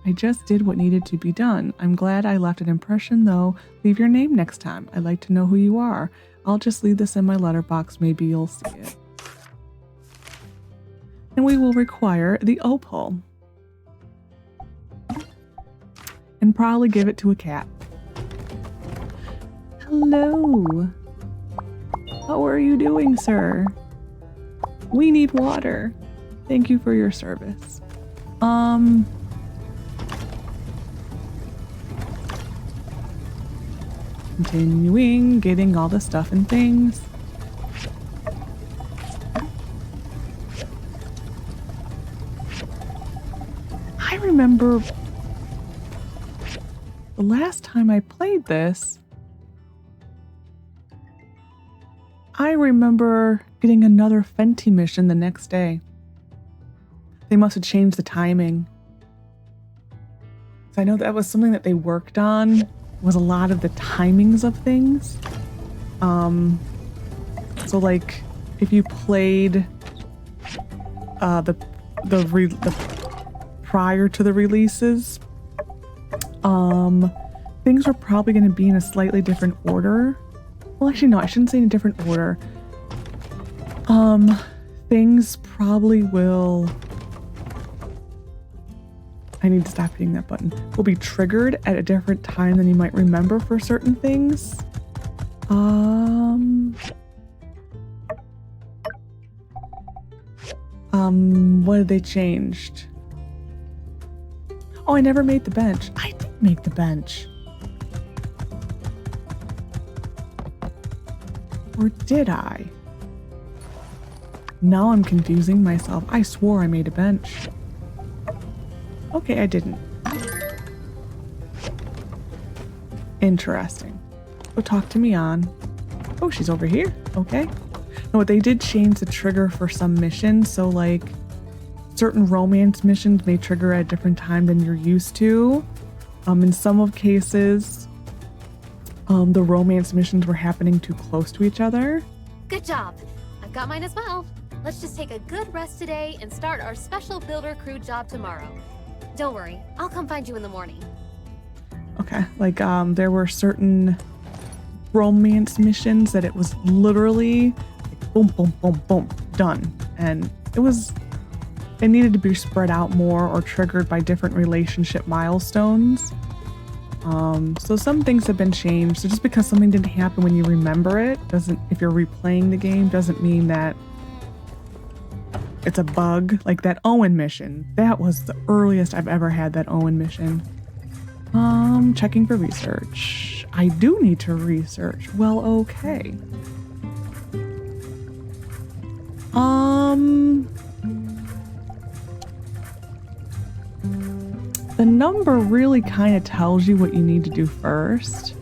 I just did what needed to be done. I'm glad I left an impression, though. Leave your name next time. I'd like to know who you are. I'll just leave this in my letterbox. Maybe you'll see it. And we will require the opal. And probably give it to a cat. Hello. How are you doing, sir? We need water. Thank you for your service. Continuing, getting all the stuff and things. I remember the last time I played this, I remember getting another Venti mission the next day. They must have changed the timing. So I know that was something that they worked on, was a lot of the timings of things. So like if you played the prior to the releases, things were probably going to be in a slightly different order. Well, actually, no, I shouldn't say in a different order. Things probably will... I need to stop hitting that button. Will be triggered at a different time than you might remember for certain things. What have they changed? Oh, I never made the bench. I did make the bench. Or did I? Now I'm confusing myself. I swore I made a bench. Okay, I didn't. Interesting. Oh, talk to me on. Oh, she's over here. Okay. No, they did change the trigger for some missions. So like certain romance missions may trigger at a different time than you're used to. In some of cases, the romance missions were happening too close to each other. Good job. I've got mine as well. Let's just take a good rest today and start our special builder crew job tomorrow. Don't worry, I'll come find you in the morning. Okay, like there were certain romance missions that it was literally like, boom, boom, boom, boom, done. And it needed to be spread out more or triggered by different relationship milestones. So some things have been changed. So just because something didn't happen when you remember it, if you're replaying the game, doesn't mean that it's a bug. Like that Owen mission. That was the earliest I've ever had that Owen mission. Checking for research. I do need to research. Well, okay. The number really kind of tells you what you need to do first.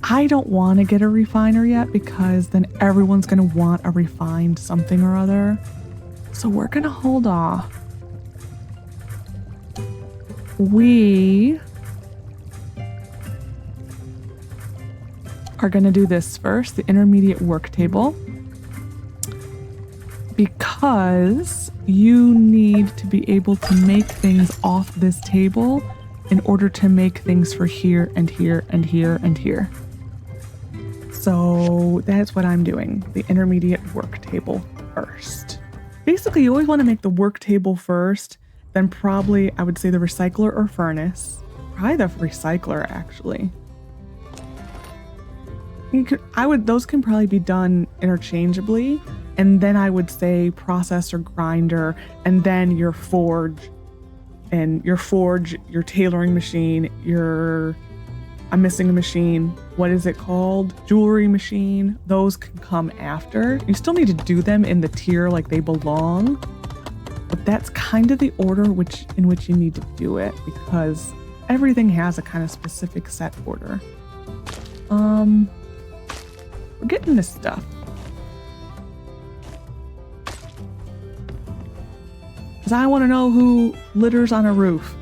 I don't want to get a refiner yet because then everyone's going to want a refined something or other. So we're going to hold off. We are going to do this first, the intermediate work table, because you need to be able to make things off this table in order to make things for here and here and here and here. So that's what I'm doing, the intermediate work table first. Basically, you always want to make the work table first, then probably, I would say, the recycler or furnace. Probably the recycler, actually. Those can probably be done interchangeably, and then I would say processor, grinder, and then your forge, your tailoring machine, I'm missing a machine. What is it called? Jewelry machine. Those can come after. You still need to do them in the tier like they belong, but that's kind of the order in which you need to do it because everything has a kind of specific set order. We're getting this stuff. Because I want to know who litters on a roof.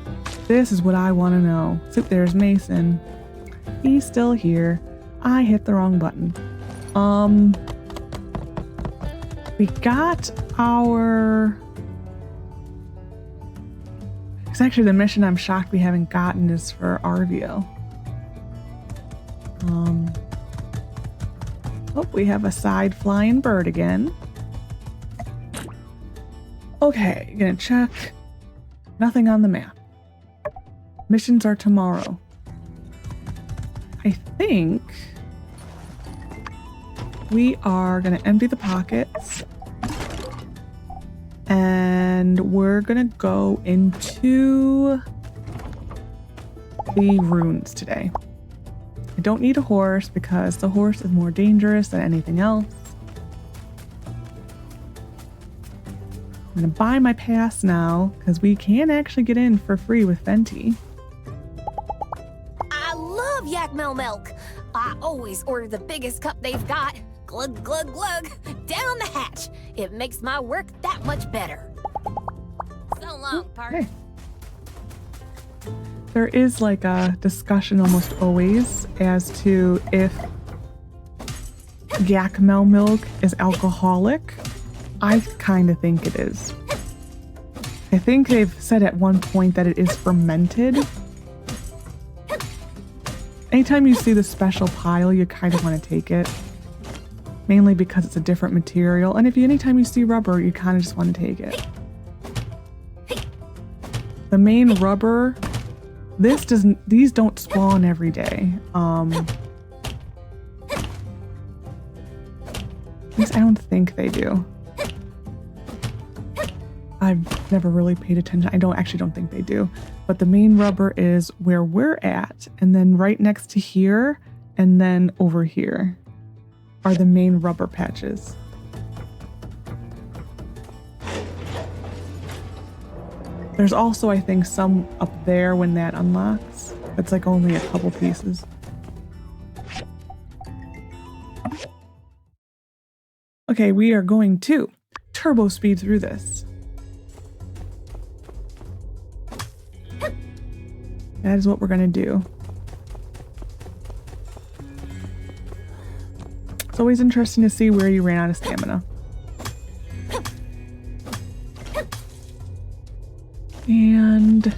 This is what I want to know. So there's Mason. He's still here. I hit the wrong button. We got our... It's actually the mission I'm shocked we haven't gotten is for Arvio. Oh, we have a side flying bird again. Okay, gonna check. Nothing on the map. Missions are tomorrow. I think we are gonna empty the pockets and we're gonna go into the ruins today. I don't need a horse because the horse is more dangerous than anything else. I'm gonna buy my pass now because we can actually get in for free with Venti. I love Yakmel milk. I always order the biggest cup they've got. Glug, glug, glug. Down the hatch. It makes my work that much better. So long, partner. Okay. There is like a discussion almost always as to if Yakmel milk is alcoholic. I kind of think it is. I think they've said at one point that it is fermented. Anytime you see the special pile, you kind of want to take it. Mainly because it's a different material. And anytime you see rubber, you kind of just want to take it. The main rubber, these don't spawn every day. At least I don't think they do. I've never really paid attention. I don't think they do. But the main rubber is where we're at, and then right next to here, and then over here are the main rubber patches. There's also, I think, some up there when that unlocks. It's like only a couple pieces. Okay, we are going to turbo speed through this. That is what we're gonna do. It's always interesting to see where you ran out of stamina. And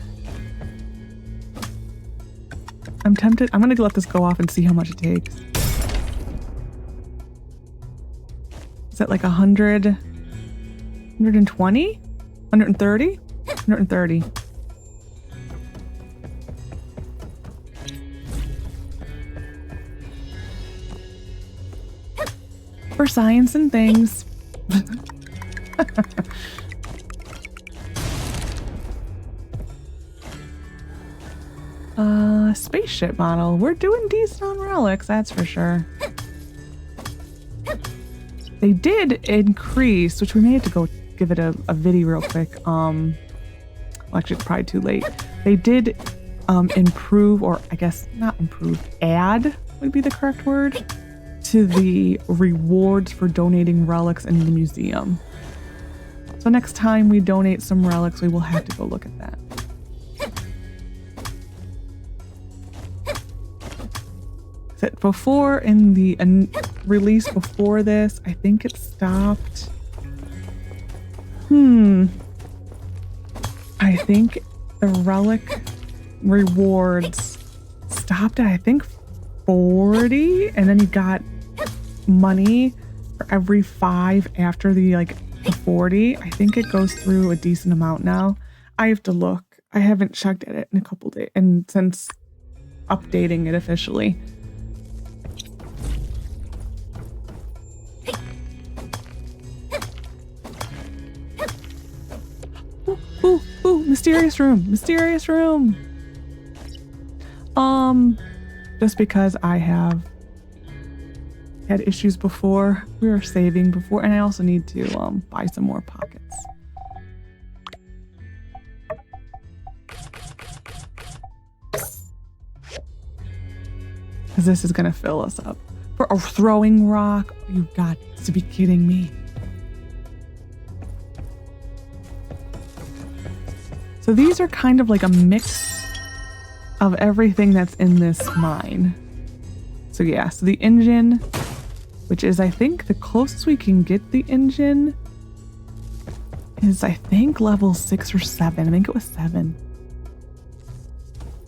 I'm tempted. I'm gonna let this go off and see how much it takes. Is that like 100? 120? 130? 130. For science and things. Spaceship model. We're doing decent on relics, that's for sure. They did increase, which we may have to go give it a video real quick. Well, actually, it's probably too late. They did improve, or I guess not improve, add would be the correct word, to the rewards for donating relics in the museum. So next time we donate some relics, we will have to go look at that. Before, in the release before this, I think it stopped. I think the relic rewards stopped at, I think, 40, and then you got money for every 5 after the 40. I think it goes through a decent amount now. I have to look. I haven't checked at it in a couple days, and since updating it officially. Ooh, mysterious room, mysterious room. Just because I have had issues before, we were saving before, and I also need to buy some more pockets. Because this is gonna fill us up. For a throwing rock, you've got to be kidding me. So these are kind of like a mix of everything that's in this mine. So yeah, so the engine, which is I think the closest we can get the engine is I think level 6 or 7. I think it was 7.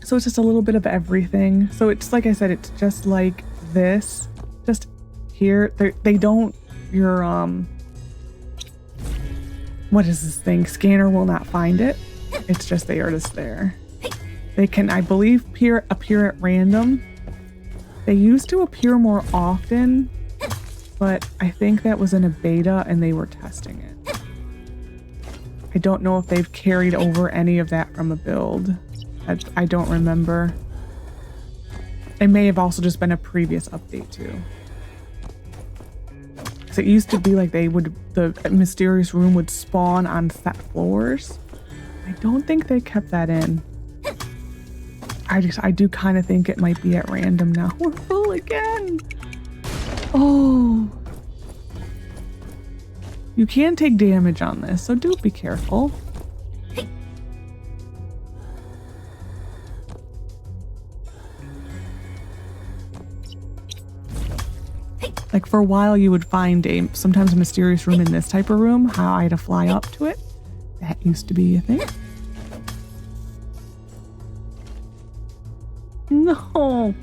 So it's just a little bit of everything. So it's like I said, it's just like this. Just here, they don't, your, what is this thing? Scanner will not find it. It's just they are just there. They can, I believe, appear at random. They used to appear more often, but I think that was in a beta and they were testing it. I don't know if they've carried over any of that from a build. I don't remember. It may have also just been a previous update too. Because it used to be like the mysterious room would spawn on set floors. I don't think they kept that in. I do kind of think it might be at random now. We're full again. Oh. You can take damage on this, so do be careful. Like for a while you would find sometimes a mysterious room in this type of room, how I had to fly up to it. That used to be a thing. No.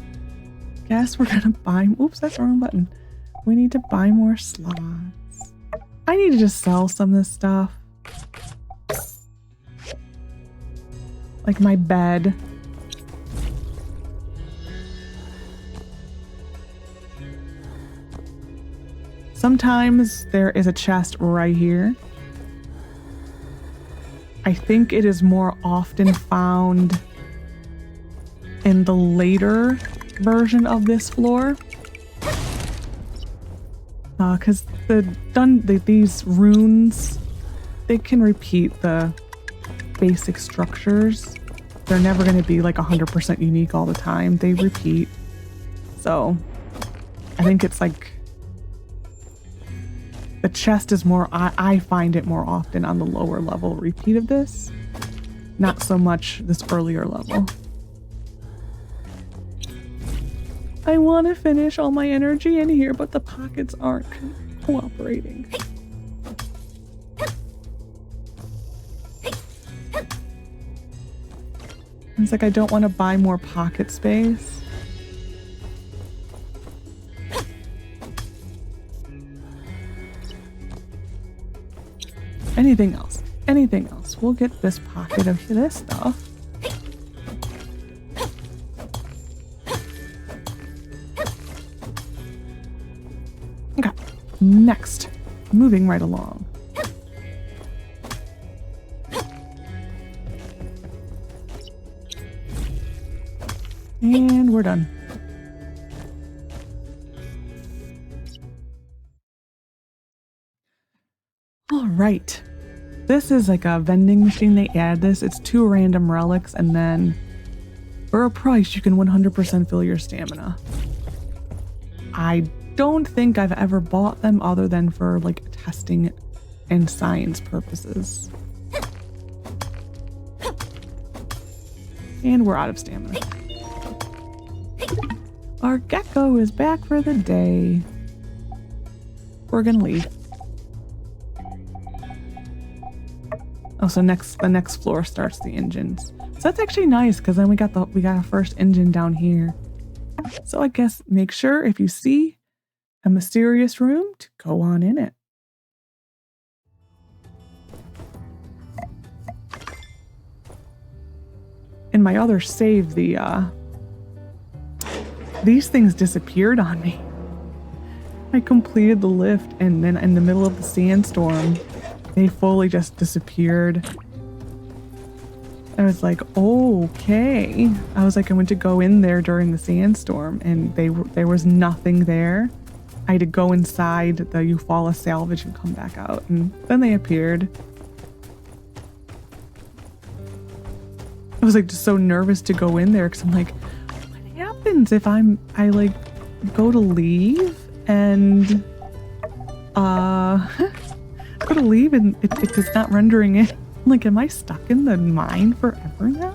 Guess we're gonna buy, oops, that's the wrong button. We need to buy more slots. I need to just sell some of this stuff. Like my bed. Sometimes there is a chest right here. I think it is more often found in the later version of this floor. Because these runes, they can repeat the basic structures. They're never going to be like 100% unique all the time. They repeat. So I think it's like the chest is more, I find it more often on the lower level repeat of this. Not so much this earlier level. I want to finish all my energy in here, but the pockets aren't cooperating. It's like I don't want to buy more pocket space. Anything else? Anything else? We'll get this pocket of this stuff. Okay, next. Moving right along. And we're done. All right. This is like a vending machine. They add this. It's 2 random relics, and then for a price, you can 100% fill your stamina. I don't think I've ever bought them other than for like testing and science purposes. And we're out of stamina. Our gecko is back for the day. We're gonna leave. Oh, so the next floor starts the engines. So that's actually nice because then we got our first engine down here. So I guess make sure if you see a mysterious room to go on in it. In my other save, these things disappeared on me. I completed the lift and then in the middle of the sandstorm, they fully just disappeared. I was like, okay. I was like, I went to go in there during the sandstorm and there was nothing there. I had to go inside the Eufaula salvage and come back out, and then they appeared. I was like just so nervous to go in there because I'm like, what happens if I like go to leave and go to leave and it's not rendering it? I'm like, am I stuck in the mine forever now?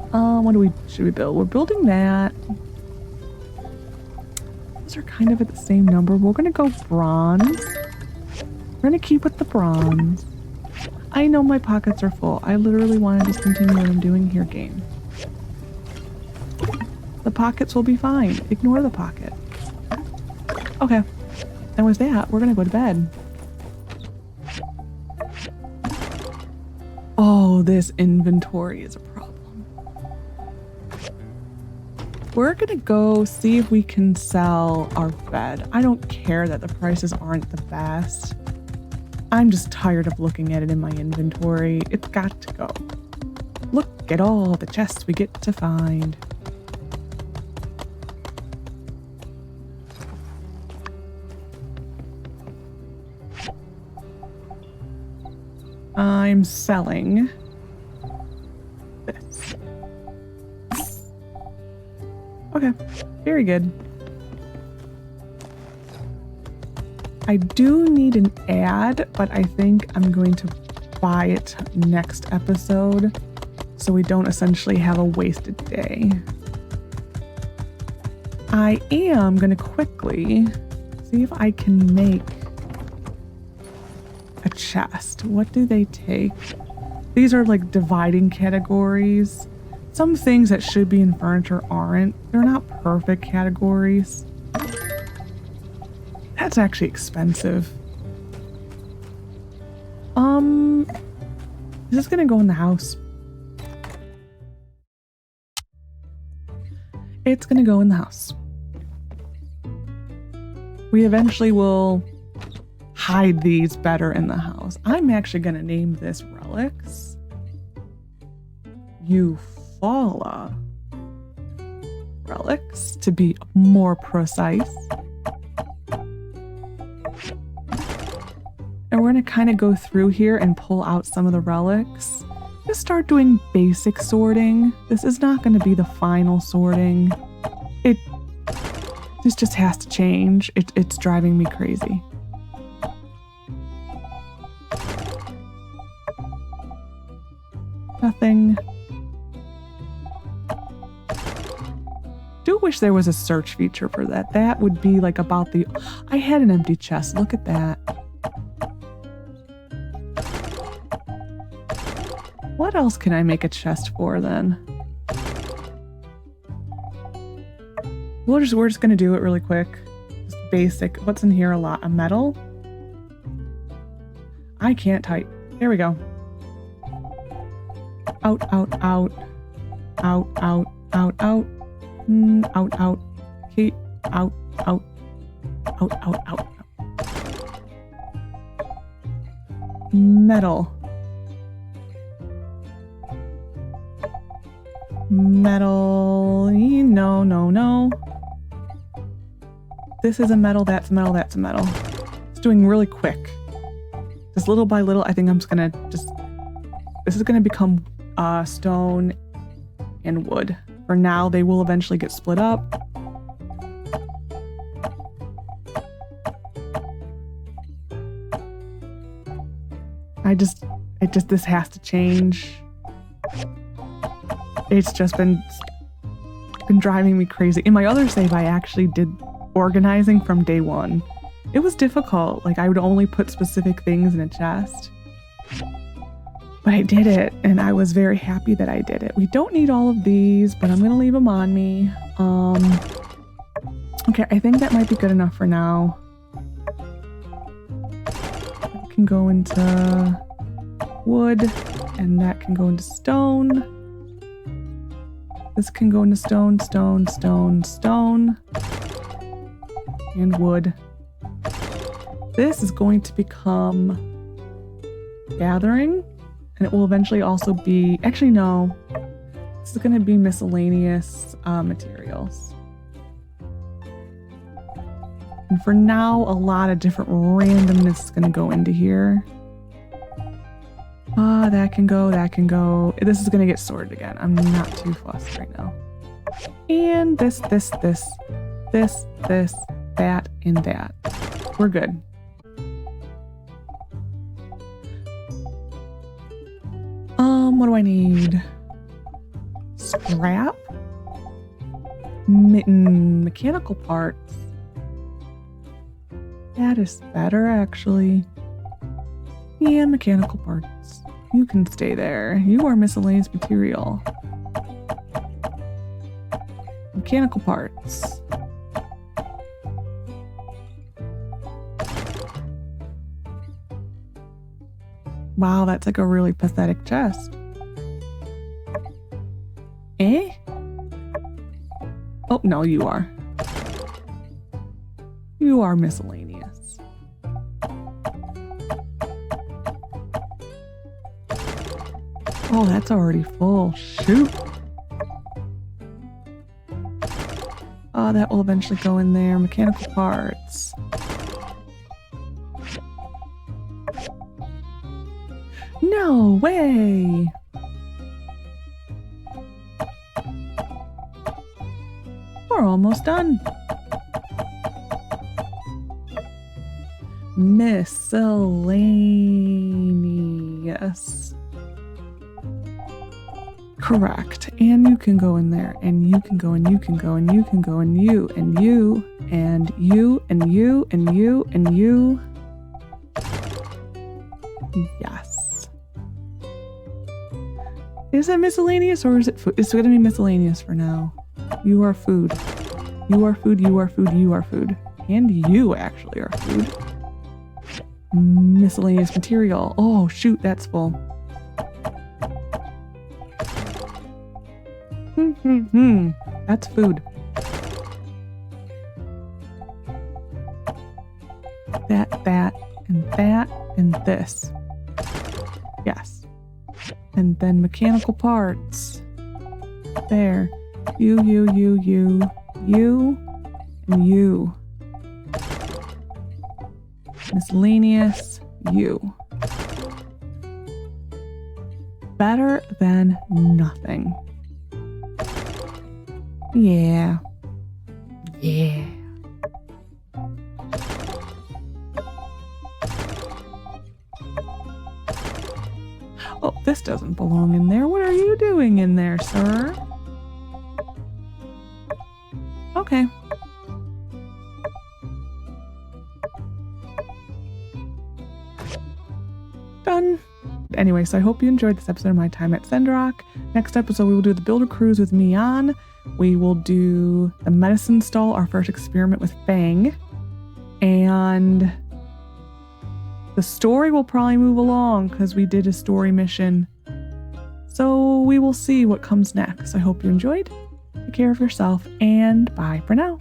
What should we build? We're building that. Those are kind of at the same number. We're gonna go bronze. We're gonna keep with the bronze. I know my pockets are full. I literally want to just continue what I'm doing here, game. The pockets will be fine. Ignore the pocket. Okay. And with that, we're gonna go to bed. Oh, this inventory is a problem. We're gonna go see if we can sell our bed. I don't care that the prices aren't the best. I'm just tired of looking at it in my inventory. It's got to go. Look at all the chests we get to find. I'm selling this. Okay, very good. I do need an ad, but I think I'm going to buy it next episode so we don't essentially have a wasted day. I am going to quickly see if I can make a chest. What do they take? These are like dividing categories. Some things that should be in furniture aren't. They're not perfect categories. That's actually expensive. Is this gonna go in the house? It's gonna go in the house. We eventually will hide these better in the house. I'm actually gonna name this Relics. Eufaula Relics, to be more precise. And we're gonna kind of go through here and pull out some of the relics. Just start doing basic sorting. This is not gonna be the final sorting. This just has to change. It's driving me crazy. Nothing. Do wish there was a search feature for that. That would be like about the... I had an empty chest. Look at that. What else can I make a chest for then? We're just gonna do it really quick. Just basic. What's in here a lot? A metal? I can't type. There we go. Out, out, out. Out, out, out, out. Out, out. Keep out, out. Out, out, out. Metal. Metal. No, no, no. This is a metal, that's a metal, that's a metal. It's doing really quick. Just little by little, I think I'm just gonna this is gonna become stone and wood. For now, they will eventually get split up. This has to change. It's just been driving me crazy. In my other save, I actually did organizing from day one. It was difficult. Like, I would only put specific things in a chest. But I did it, and I was very happy that I did it. We don't need all of these, but I'm going to leave them on me. Okay, I think that might be good enough for now. That can go into wood, and that can go into stone. This can go into stone, stone, stone, stone, and wood. This is going to become gathering, and it will eventually also be, actually no, this is going to be miscellaneous materials. And for now, a lot of different randomness is going to go into here. That can go, that can go. This is going to get sorted again. I'm not too fussed right now. And this, that, and that. We're good. What do I need? Scrap? Mechanical parts. That is better, actually. Yeah, mechanical parts. You can stay there. You are miscellaneous material. Mechanical parts. Wow, that's like a really pathetic chest. Eh? Oh, no, you are. You are miscellaneous. Oh, that's already full. Shoot. Oh, that will eventually go in there. Mechanical parts. No way! We're almost done. Miscellaneous. Correct. And you can go in there, and you can go, and you can go, and you can go, and you, and you, and you, and you, and you, and you. Yes. Is it miscellaneous or is it food? It's going to be miscellaneous for now. You are food. You are food, you are food, you are food. And you actually are food. Miscellaneous material. Oh, shoot, that's full. That's food. That, and this. Yes. And then mechanical parts. There. You, and you. Miscellaneous, you. Better than nothing. Yeah. Yeah. Oh, this doesn't belong in there. What are you doing in there, sir? Okay. Done. Anyway, so I hope you enjoyed this episode of my time at Sandrock. Next episode, we will do the Builder Cruise with Mian. We will do the medicine stall, our first experiment with Fang. And the story will probably move along because we did a story mission. So we will see what comes next. I hope you enjoyed. Take care of yourself and bye for now.